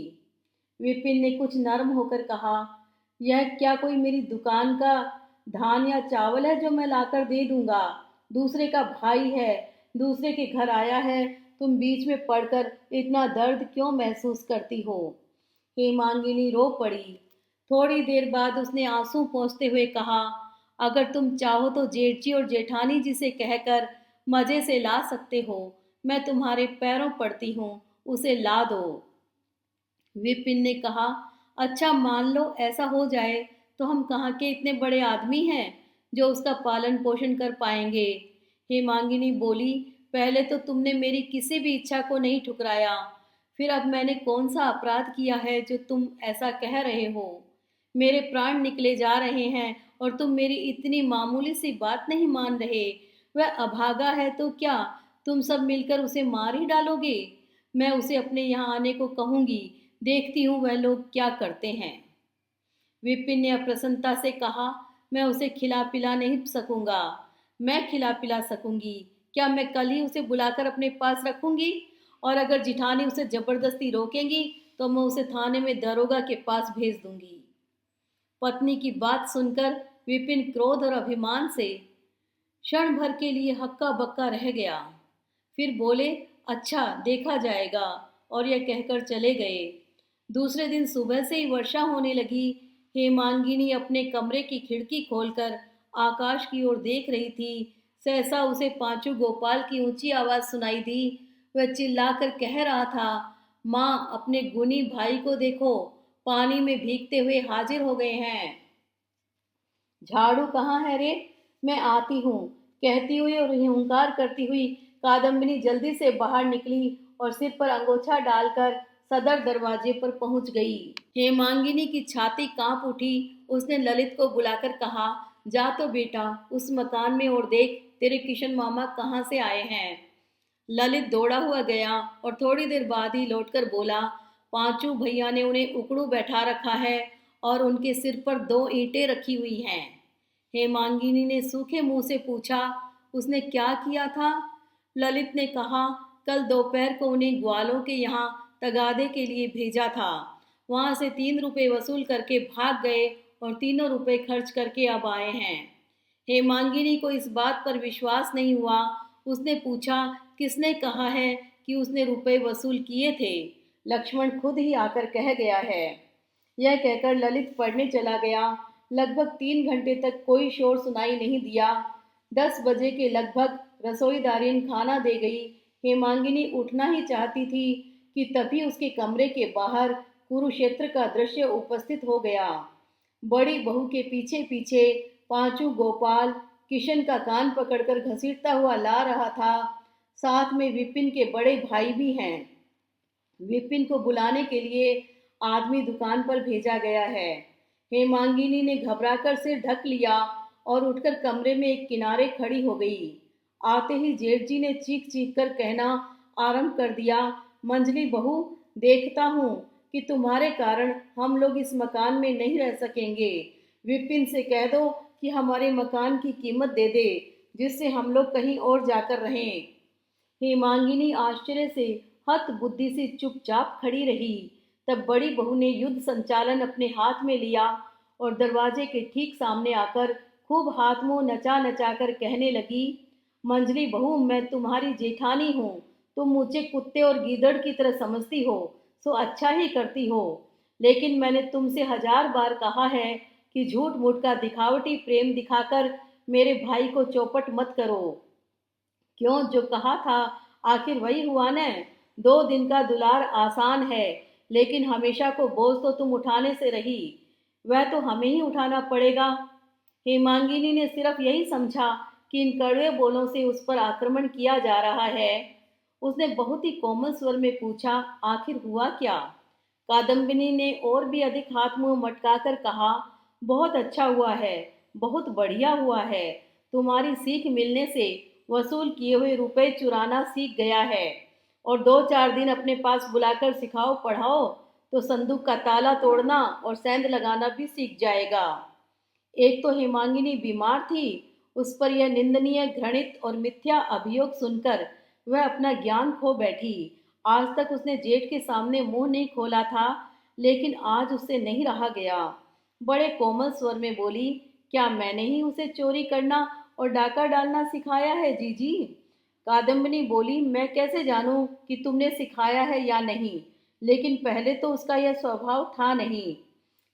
Speaker 1: विपिन ने कुछ नर्म होकर कहा, यह क्या कोई मेरी दुकान का धान या चावल है जो मैं लाकर दे दूंगा? दूसरे का भाई है, दूसरे के घर आया है, तुम बीच में पड़कर इतना दर्द क्यों महसूस करती हो? हेमांगिनी रो पड़ी। थोड़ी देर बाद उसने आंसू पोंछते हुए कहा, अगर तुम चाहो तो जेठ जी और जेठानी जी से कहकर मजे से ला सकते हो, मैं तुम्हारे पैरों पड़ती हूँ, उसे ला दो। विपिन ने कहा, अच्छा मान लो ऐसा हो जाए तो हम कहाँ के इतने बड़े आदमी हैं जो उसका पालन पोषण कर पाएंगे। हेमांगिनी बोली, पहले तो तुमने मेरी किसी भी इच्छा को नहीं ठुकराया, फिर अब मैंने कौन सा अपराध किया है जो तुम ऐसा कह रहे हो? मेरे प्राण निकले जा रहे हैं और तुम मेरी इतनी मामूली सी बात नहीं मान रहे। वह अभागा है तो क्या तुम सब मिलकर उसे मार ही डालोगे? मैं उसे अपने यहाँ आने को कहूँगी, देखती हूँ वह लोग क्या करते हैं। विपिन ने अप्रसन्नता से कहा, मैं उसे खिला पिला नहीं सकूंगा। मैं खिला पिला सकूंगी। क्या मैं कल ही उसे बुलाकर अपने पास रखूंगी? और अगर जिठानी उसे जबरदस्ती रोकेंगी तो मैं उसे थाने में दरोगा के पास भेज दूंगी। पत्नी की बात सुनकर विपिन क्रोध और अभिमान से क्षण भर के लिए हक्का बक्का रह गया। फिर बोले, अच्छा देखा जाएगा, और यह कहकर चले गए। दूसरे दिन सुबह से ही वर्षा होने लगी। हेमांगिनी अपने कमरे की खिड़की खोलकर आकाश की ओर देख रही थी। सहसा उसे पांचू गोपाल की ऊंची आवाज सुनाई दी। वह चिल्लाकर कह रहा था, माँ अपने गुनी भाई को देखो, पानी में भीगते हुए हाजिर हो गए हैं। झाड़ू कहाँ है रे? मैं आती हूँ, कहती हुई और हुंकार करती हुई कादम्बिनी जल्दी से बाहर निकली और सिर पर अंगोछा डालकर सदर दरवाजे पर पहुंच गई। हेमांगिनी की छाती कांप उठी। उसने ललित को बुलाकर कहा, जा तो बेटा उस मकान में और देख तेरे किशन मामा कहाँ से आए हैं। ललित दौड़ा हुआ गया और थोड़ी देर बाद ही लौटकर बोला, पांचू भैया ने उन्हें उकड़ू बैठा रखा है और उनके सिर पर 2 ईंटें रखी हुई हैं। हेमांगिनी ने सूखे मुंह से पूछा, उसने क्या किया था? ललित ने कहा, कल दोपहर को उन्हें ग्वालों के यहाँ तगादे के लिए भेजा था। वहां से 3 रुपए वसूल करके भाग गए और 3 रुपए खर्च करके अब आए हैं। हेमांगिनी को इस बात पर विश्वास नहीं हुआ। उसने पूछा, किसने कहा है कि उसने रुपए वसूल किए थे? लक्ष्मण खुद ही आकर कह गया है। यह कहकर ललित पढ़ने चला गया। लगभग 3 घंटे तक कोई शोर सुनाई नहीं दिया। 10 बजे के लगभग रसोईदारिन खाना दे गई। हेमांगिनी उठना ही चाहती थी कि तभी उसके कमरे के बाहर कुरुक्षेत्र का दृश्य उपस्थित हो गया। बड़ी बहू के पीछे पीछे पांचू गोपाल किशन का कान पकड़कर घसीटता हुआ ला रहा था। साथ में विपिन के बड़े भाई भी हैं। विपिन को बुलाने के लिए आदमी दुकान पर भेजा गया है। हेमांगिनी ने घबराकर सिर ढक लिया और उठकर कमरे में एक किनारे खड़ी हो गई। आते ही जेठ जी ने चीख चीख कर कहना आरंभ कर दिया, मंजली बहू, देखता हूँ कि तुम्हारे कारण हम लोग इस मकान में नहीं रह सकेंगे। विपिन से कह दो कि हमारे मकान की कीमत दे दे, जिससे हम लोग कहीं और जाकर रहें। हेमांगिनी आश्चर्य से हत बुद्धि से चुपचाप खड़ी रही। तब बड़ी बहू ने युद्ध संचालन अपने हाथ में लिया और दरवाजे के ठीक सामने आकर खूब हाथ मुंह नचा नचा कर कहने लगी, मंजली बहू, मैं तुम्हारी जेठानी हूँ। तुम मुझे कुत्ते और गीदड़ की तरह समझती हो, सो अच्छा ही करती हो। लेकिन मैंने तुमसे 1000 बार कहा है कि झूठ मूठ का दिखावटी प्रेम दिखाकर मेरे भाई को चौपट मत करो। क्यों, जो कहा था आखिर वही हुआ न। 2 दिन का दुलार आसान है, लेकिन हमेशा को बोझ तो तुम उठाने से रही। वह तो हमें ही उठाना पड़ेगा। हेमांगिनी ने सिर्फ यही समझा कि इन कड़वे बोलों से उस पर आक्रमण किया जा रहा है। उसने बहुत ही कोमल स्वर में पूछा, आखिर हुआ क्या? कादम्बिनी ने और भी अधिक हाथ मुंह मटकाकर कहा, बहुत अच्छा हुआ है, बहुत बढ़िया हुआ है। तुम्हारी सीख मिलने से वसूल किए हुए रुपए चुराना सीख गया है, और 2-4 दिन अपने पास बुलाकर सिखाओ पढ़ाओ तो संदूक का ताला तोड़ना और सेंध लगाना भी सीख जाएगा। एक तो हेमांगिनी बीमार थी, उस पर यह निंदनीय, घृणित और मिथ्या अभियोग सुनकर वह अपना ज्ञान खो बैठी। आज तक उसने जेठ के सामने मुंह नहीं खोला था, लेकिन आज उससे नहीं रहा गया। बड़े कोमल स्वर में बोली, क्या मैंने ही उसे चोरी करना और डाका डालना सिखाया है जीजी? कादम्बिनी बोली, मैं कैसे जानूं कि तुमने सिखाया है या नहीं, लेकिन पहले तो उसका यह स्वभाव था नहीं।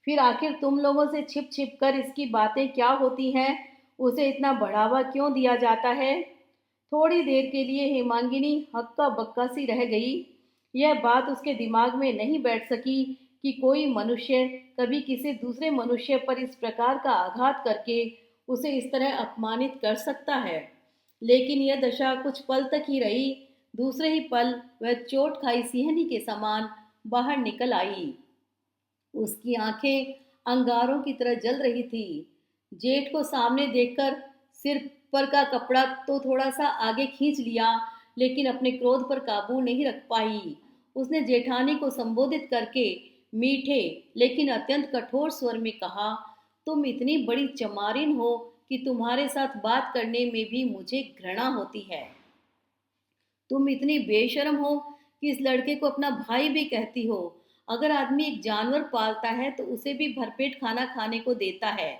Speaker 1: फिर आखिर तुम लोगों से छिप छिप कर इसकी बातें क्या होती हैं? उसे इतना बढ़ावा क्यों दिया जाता है? थोड़ी देर के लिए हेमांगिनी हक्का बक्का सी रह गई। यह बात उसके दिमाग में नहीं बैठ सकी कि कोई मनुष्य कभी किसी दूसरे मनुष्य पर इस प्रकार का आघात करके उसे इस तरह अपमानित कर सकता है। लेकिन यह दशा कुछ पल तक ही रही। दूसरे ही पल वह चोट खाई सिंहनी के समान बाहर निकल आई। उसकी आंखें अंगारों की तरह जल रही थी। जेठ को सामने देखकर सिर पर का कपड़ा तो थोड़ा सा आगे खींच लिया, लेकिन अपने क्रोध पर काबू नहीं रख पाई। उसने जेठानी को संबोधित करके मीठे लेकिन अत्यंत कठोर स्वर में कहा, तुम इतनी बड़ी चमारिन हो कि तुम्हारे साथ बात करने में भी मुझे घृणा होती है। तुम इतनी बेशर्म हो कि इस लड़के को अपना भाई भी कहती हो। अगर आदमी एक जानवर पालता है तो उसे भी भरपेट खाना खाने को देता है,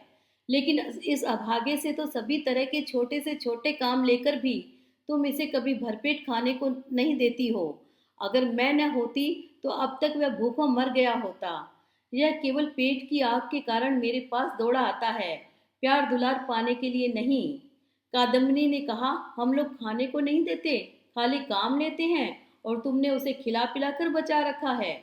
Speaker 1: लेकिन इस अभागे से तो सभी तरह के छोटे से छोटे काम लेकर भी तुम इसे कभी भरपेट खाने को नहीं देती हो। अगर मैं न होती तो अब तक वह भूखों मर गया होता। यह केवल पेट की आग के कारण मेरे पास दौड़ा आता है, प्यार दुलार पाने के लिए नहीं। कादम्बिनी ने कहा, हम लोग खाने को नहीं देते, खाली काम लेते हैं, और तुमने उसे खिला पिला कर बचा रखा है।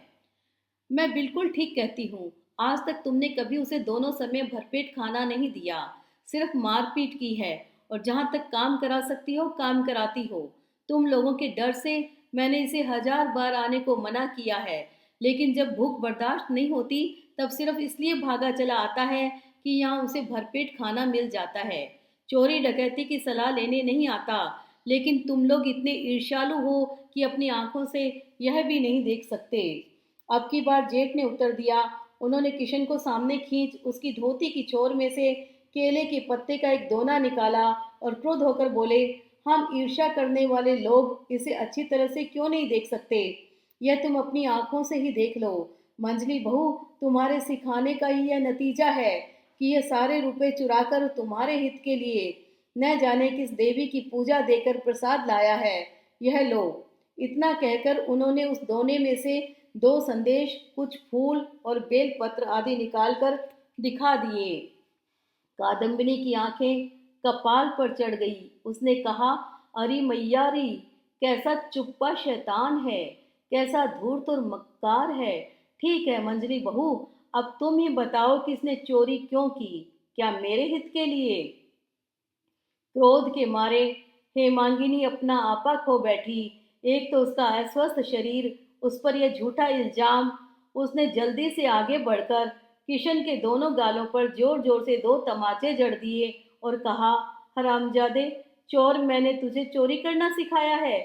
Speaker 1: मैं बिल्कुल ठीक कहती हूँ। आज तक तुमने कभी उसे दोनों समय भरपेट खाना नहीं दिया, सिर्फ मारपीट की है, और जहाँ तक काम करा सकती हो काम कराती हो। तुम लोगों के डर से मैंने इसे 1000 बार आने को मना किया है, लेकिन जब भूख बर्दाश्त नहीं होती तब सिर्फ इसलिए भागा चला आता है कि यहाँ उसे भरपेट खाना मिल जाता है। चोरी डकैती की सलाह लेने नहीं आता, लेकिन तुम लोग इतने ईर्ष्यालु हो कि अपनी आंखों से यह भी नहीं देख सकते। अब की बार जेठ ने उत्तर दिया। उन्होंने किशन को सामने खींच उसकी धोती की छोर में से केले के पत्ते का एक दोना निकाला और क्रुद्ध होकर बोले, हम ईर्ष्या करने वाले लोग इसे अच्छी तरह से क्यों नहीं देख सकते? यह तुम अपनी आंखों से ही देख लो। मंजली बहू, तुम्हारे सिखाने का ही यह नतीजा है कि ये सारे रुपए चुराकर तुम्हारे हित के लिए न जाने किस देवी की पूजा देकर प्रसाद लाया है। यह लो। इतना कहकर उन्होंने उस दोने में से 2 संदेश, कुछ फूल और बेलपत्र आदि निकालकर दिखा दिए। कादम्बिनी की आंखें कपाल पर चढ़ गई। उसने कहा, अरे मैयारी, कैसा चुप्पा शैतान है, कैसा धूर्त और मक्कार है। ठीक है मंजरी बहू, अब तुम ही बताओ कि इसने चोरी क्यों की? क्या मेरे हित के लिए? क्रोध के मारे हेमांगिनी अपना आपा खो बैठी। एक तो उसका अस्वस्थ शरीर, उस पर यह झूठा इल्जाम। उसने जल्दी से आगे बढ़कर किशन के दोनों गालों पर जोर जोर से 2 तमाचे जड़ दिए और कहा, हरामजादे, चोर, मैंने तुझे चोरी करना सिखाया है?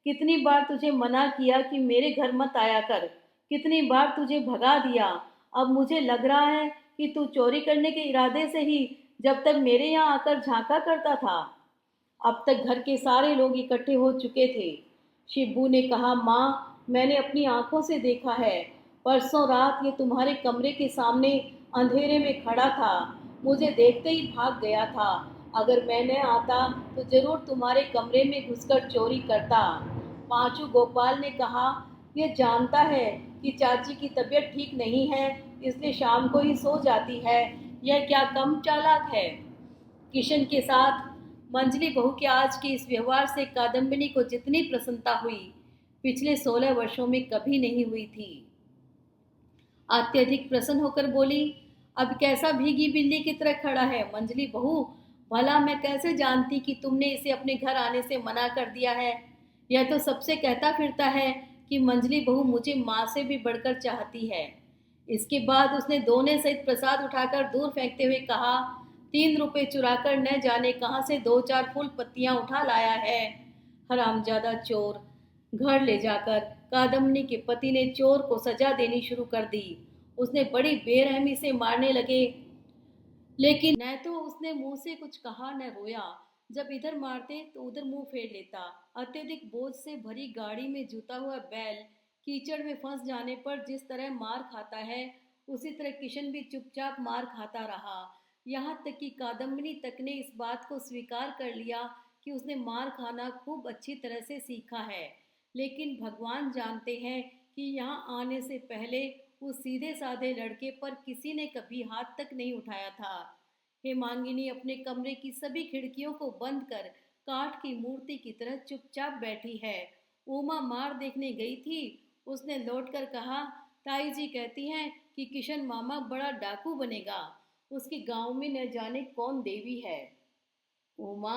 Speaker 1: कितनी बार तुझे मना किया कि मेरे घर मत आया कर, कितनी बार तुझे भगा दिया। अब मुझे लग रहा है कि तू चोरी करने के इरादे से ही जब तक मेरे यहाँ आकर झांका करता था। अब तक घर के सारे लोग इकट्ठे हो चुके थे। शिबू ने कहा, माँ, मैंने अपनी आंखों से देखा है। परसों रात ये तुम्हारे कमरे के सामने अंधेरे में खड़ा था। मुझे देखते ही भाग गया था। अगर मैं न आता तो जरूर तुम्हारे कमरे में घुसकर चोरी करता। पांचू गोपाल ने कहा, यह जानता है कि चाची की तबीयत ठीक नहीं है, इसलिए शाम को ही सो जाती है। यह क्या कम चालाक है? किशन के साथ मंजली बहू के आज के इस व्यवहार से कादम्बिनी को जितनी प्रसन्नता हुई, पिछले 16 वर्षों में कभी नहीं हुई थी। अत्यधिक प्रसन्न होकर बोली, अब कैसा भीगी बिल्ली की तरह खड़ा है मंजली बहू? भला मैं कैसे जानती कि तुमने इसे अपने घर आने से मना कर दिया है? यह तो सबसे कहता फिरता है कि मंजली बहू मुझे माँ से भी बढ़कर चाहती है। इसके बाद उसने दोने सहित प्रसाद उठाकर दूर फेंकते हुए कहा, 3 रुपए चुराकर न जाने कहाँ से 2-4 फूल पत्तियां उठा लाया है। हरामजादा चोर। घर ले जाकर कादम्बिनी के पति ने चोर को सजा देनी शुरू कर दी। उसने बड़ी बेरहमी से मारने लगे, लेकिन न तो उसने मुंह से कुछ कहा न रोया। जब इधर मारते तो उधर मुंह फेर लेता। अत्यधिक बोझ से भरी गाड़ी में जुता हुआ बैल कीचड़ में फंस जाने पर जिस तरह मार खाता है, उसी तरह किशन भी चुपचाप मार खाता रहा। यहाँ तक कि कादम्बिनी तक ने इस बात को स्वीकार कर लिया कि उसने मार खाना खूब अच्छी तरह से सीखा है। लेकिन भगवान जानते हैं कि यहाँ आने से पहले उस सीधे साधे लड़के पर किसी ने कभी हाथ तक नहीं उठाया था। हेमांगिनी अपने कमरे की सभी खिड़कियों को बंद कर काठ की मूर्ति की तरह चुपचाप बैठी है। उमा मार देखने गई थी। उसने लौटकर कहा, ताई जी कहती हैं कि किशन मामा बड़ा डाकू बनेगा। उसके गांव में न जाने कौन देवी है। उमा,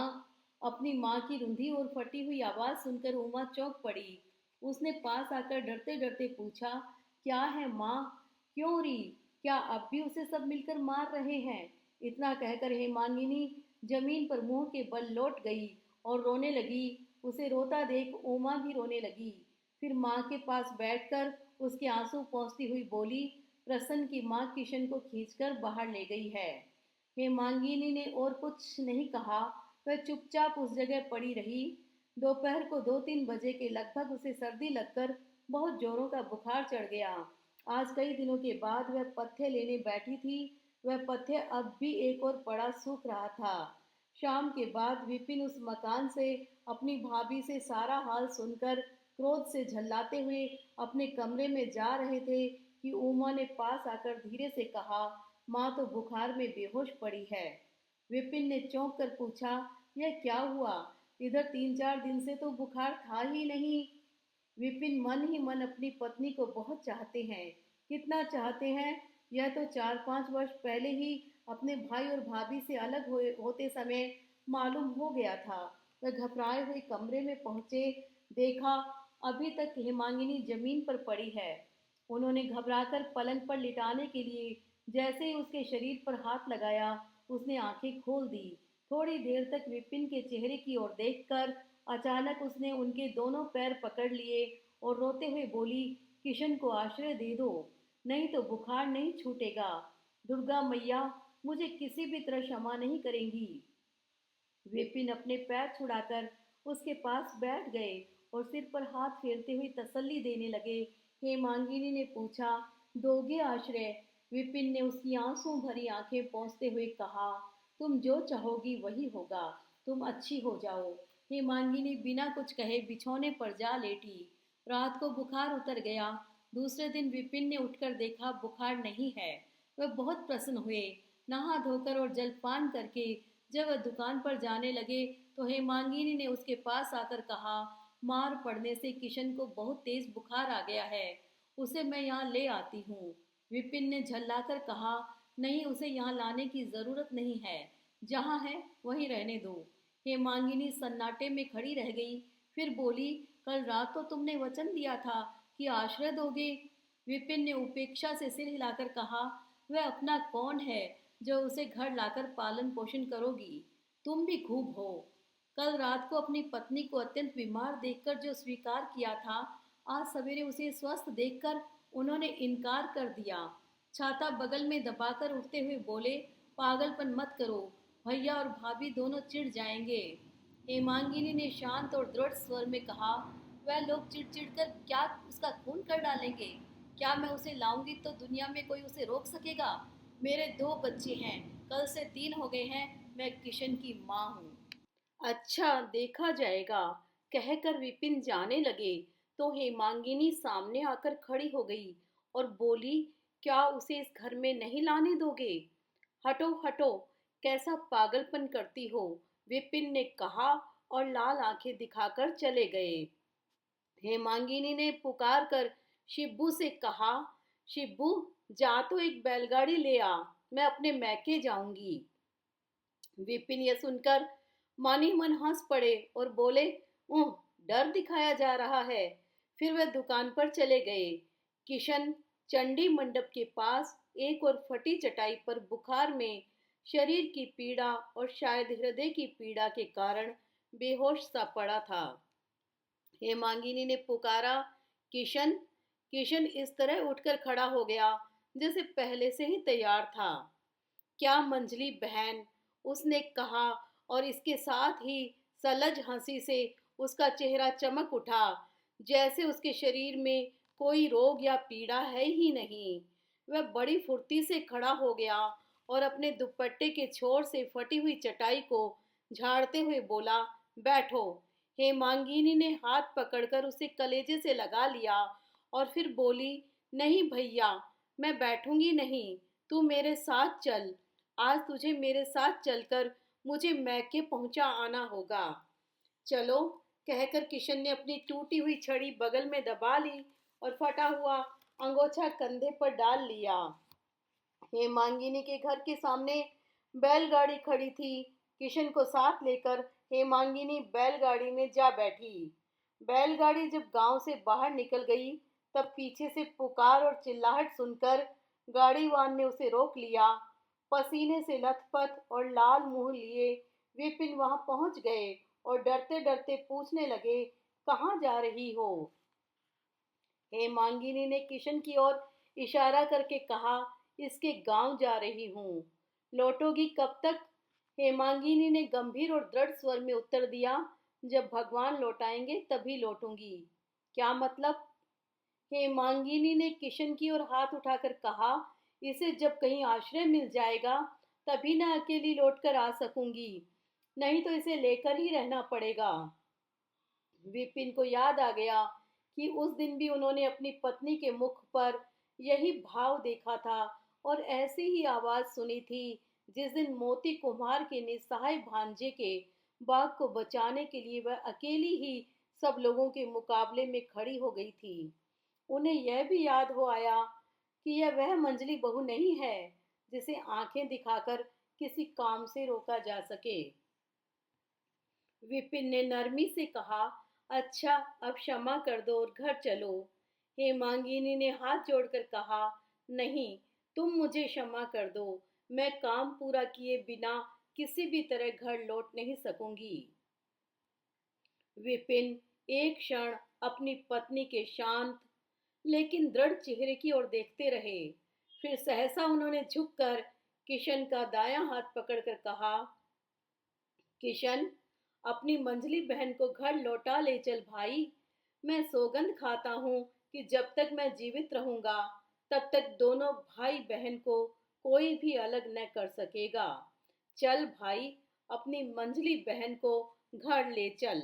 Speaker 1: अपनी माँ की रुंधी और फटी हुई आवाज सुनकर उमा चौंक पड़ी। उसने पास आकर डरते डरते पूछा, क्या है माँ? क्यों री? क्या अब भी उसे सब मिलकर मार रहे हैं? इतना कहकर हेमांगिनी जमीन पर मुंह के बल लौट गई और रोने लगी। उसे रोता देख उमा भी रोने लगी। फिर माँ के पास बैठकर उसके आंसू पोंछती हुई बोली, प्रसन्न की माँ किशन को खींचकर बाहर ले गई है। हेमांगिनी ने और कुछ नहीं कहा। वह चुपचाप उस जगह पड़ी रही। दोपहर को 2-3 बजे के लगभग उसे सर्दी लगकर बहुत जोरों का बुखार चढ़ गया। आज कई दिनों के बाद वह पथ्य लेने बैठी थी। वह पथ्य अब भी एक और पड़ा सूख रहा था। शाम के बाद विपिन उस मकान से अपनी भाभी से सारा हाल सुनकर क्रोध से झल्लाते हुए अपने कमरे में जा रहे थे कि उमा ने पास आकर धीरे से कहा, माँ तो बुखार में बेहोश पड़ी है। विपिन ने चौंक कर पूछा, यह क्या हुआ? इधर 3-4 दिन से तो बुखार था ही नहीं। विपिन मन ही मन अपनी पत्नी को बहुत चाहते हैं। कितना चाहते हैं, यह तो 4-5 वर्ष पहले ही अपने भाई और भाभी से अलग होते समय मालूम हो गया था। वह घबराए हुए कमरे में पहुंचे, देखा अभी तक हेमांगिनी जमीन पर पड़ी है। उन्होंने घबराकर पलंग पर लिटाने के लिए जैसे ही उसके शरीर पर हाथ लगाया, उसने आंखें खोल दी। थोड़ी देर तक विपिन के चेहरे की ओर देखकर अचानक उसने उनके दोनों पैर पकड़ लिए और रोते हुए बोली, किशन को आश्रय दे दो, नहीं तो बुखार नहीं छूटेगा। दुर्गा मैया मुझे किसी भी तरह क्षमा नहीं करेंगी। विपिन अपने पैर छुड़ाकर उसके पास बैठ गए और सिर पर हाथ फेरते हुए तसल्ली देने लगे। हेमांगिनी ने पूछा, दोगे आश्रय? विपिन ने उसकी आंसू भरी आंखें पोंछते हुए कहा, तुम जो चाहोगी वही होगा, तुम अच्छी हो जाओ। हेमांगिनी बिना कुछ कहे बिछौने पर जा लेटी। रात को बुखार उतर गया। दूसरे दिन विपिन ने उठकर देखा बुखार नहीं है। वह बहुत प्रसन्न हुए। नहा धोकर और जलपान करके जब वह दुकान पर जाने लगे तो हेमांगिनी ने उसके पास आकर कहा, मार पड़ने से किशन को बहुत तेज बुखार आ गया है, उसे मैं यहाँ ले आती हूँ। विपिन ने झल्लाकर कहा, नहीं, उसे यहाँ लाने की जरूरत नहीं है, जहाँ है वहीं रहने दो। हेमांगिनी सन्नाटे में खड़ी रह गई, फिर बोली, कल रात तो तुमने वचन दिया था कि आश्रय दोगे। विपिन ने उपेक्षा से सिर हिलाकर कहा, वह अपना कौन है जो उसे घर लाकर पालन पोषण करोगी? तुम भी खूब हो। कल रात को अपनी पत्नी को अत्यंत बीमार देखकर जो स्वीकार किया था, आज सवेरे उसे स्वस्थ देखकर उन्होंने इनकार कर दिया। छाता बगल में दबाकर उठते हुए बोले, पागलपन मत करो, भैया और भाभी दोनों चिढ़ जाएंगे। हेमांगिनी ने शांत और दृढ़ स्वर में कहा, वह लोग चिढ़-चिढ़ कर क्या उसका खून कर डालेंगे? क्या मैं उसे लाऊंगी तो दुनिया में कोई उसे रोक सकेगा? मेरे 2 बच्चे हैं, कल से 3 हो गए हैं, मैं किशन की माँ हूँ। अच्छा, देखा जाएगा, कहकर विपिन जाने लगे तो हेमांगिनी सामने आकर खड़ी हो गई और बोली, क्या उसे इस घर में नहीं लाने दोगे? हटो हटो, कैसा पागलपन करती हो? विपिन ने कहा और लाल आंखें दिखाकर चले गए। हेमांगिनी ने पुकार कर शिब्बू से कहा, शिब्बू जा तो एक बैलगाड़ी ले आ, मैं अपने मैके जाऊंगी। विपिन यह सुनकर मन ही मन हंस पड़े और बोले, उह, डर दिखाया जा रहा है। फिर वह दुकान पर चले गए। किशन चंडी मंडप के पास एक और फटी चटाई पर बुखार में शरीर की पीड़ा और शायद हृदय की पीड़ा के कारण बेहोश सा पड़ा था। हेमांगिनी ने पुकारा, किशन। किशन इस तरह उठकर खड़ा हो गया जैसे पहले से ही तैयार था। क्या मंजली बहन, उसने कहा और इसके साथ ही सलज हंसी से उसका चेहरा चमक उठा, जैसे उसके शरीर में कोई रोग या पीड़ा है ही नहीं। वह बड़ी फुर्ती से खड़ा हो गया और अपने दुपट्टे के छोर से फटी हुई चटाई को झाड़ते हुए बोला, बैठो। हेमांगिनी ने हाथ पकड़कर उसे कलेजे से लगा लिया और फिर बोली, नहीं भैया, मैं बैठूंगी नहीं, तू मेरे साथ चल। आज तुझे मेरे साथ चलकर मुझे मैके पहुंचा आना होगा। चलो, कहकर किशन ने अपनी टूटी हुई छड़ी बगल में दबा ली और फटा हुआ अंगोछा कंधे पर डाल लिया। हेमांगिनी के घर के सामने बैलगाड़ी खड़ी थी। किशन को साथ लेकर हेमांगिनी बैलगाड़ी में जा बैठी। बैलगाड़ी जब गांव से बाहर निकल गई तब पीछे से पुकार और चिल्लाहट सुनकर गाड़ीवान ने उसे रोक लिया। पसीने से लथपथ और लाल मुंह लिए विपिन वहां पहुंच गए और डरते डरते पूछने लगे, कहाँ जा रही हो? हेमांगिनी ने किशन की ओर इशारा करके कहा, इसके गांव जा रही हूँ। लौटोगी कब तक? हेमांगिनी ने गंभीर और दृढ़ स्वर में उत्तर दिया, जब भगवान लौटाएंगे तभी लौटूंगी। क्या मतलब? हेमांगिनी ने किशन की ओर हाथ उठाकर कहा, इसे जब कहीं आश्रय मिल जाएगा तभी ना अकेली लौटकर आ सकूंगी, नहीं तो इसे लेकर ही रहना पड़ेगा। विपिन को याद आ गया कि उस दिन भी उन्होंने अपनी पत्नी के मुख पर यही भाव देखा था और ऐसी ही आवाज सुनी थी जिस दिन मोती कुम्हार के निस्सहाय भांजे के बाग को बचाने के लिए वह अकेली ही सब लोगों के मुकाबले में खड़ी हो गई थी। उन्हें यह भी याद हो आया कि यह वह मंजली बहू नहीं है जिसे आंखें दिखाकर किसी काम से रोका जा सके। विपिन ने नरमी से कहा, अच्छा अब क्षमा कर दो और घर चलो। हेमांगिनी ने हाथ जोड़कर कहा, नहीं, तुम मुझे क्षमा कर दो। मैं काम पूरा किए बिना किसी भी तरह घर लौट नहीं सकूंगी। विपिन एक क्षण अपनी पत्नी के शांत लेकिन दृढ़ चेहरे की ओर देखते रहे। फिर सहसा उन्होंने झुककर किशन का दायां हाथ पकड़कर कहा, किशन, अपनी मंझली बहन को घर लौटा ले चल भाई। मैं सौगंध खाता हूँ कि जब तक मैं जीवित रहूंगा तब तक दोनों भाई बहन को कोई भी अलग न कर सकेगा। चल भाई, अपनी मंझली बहन को घर ले चल।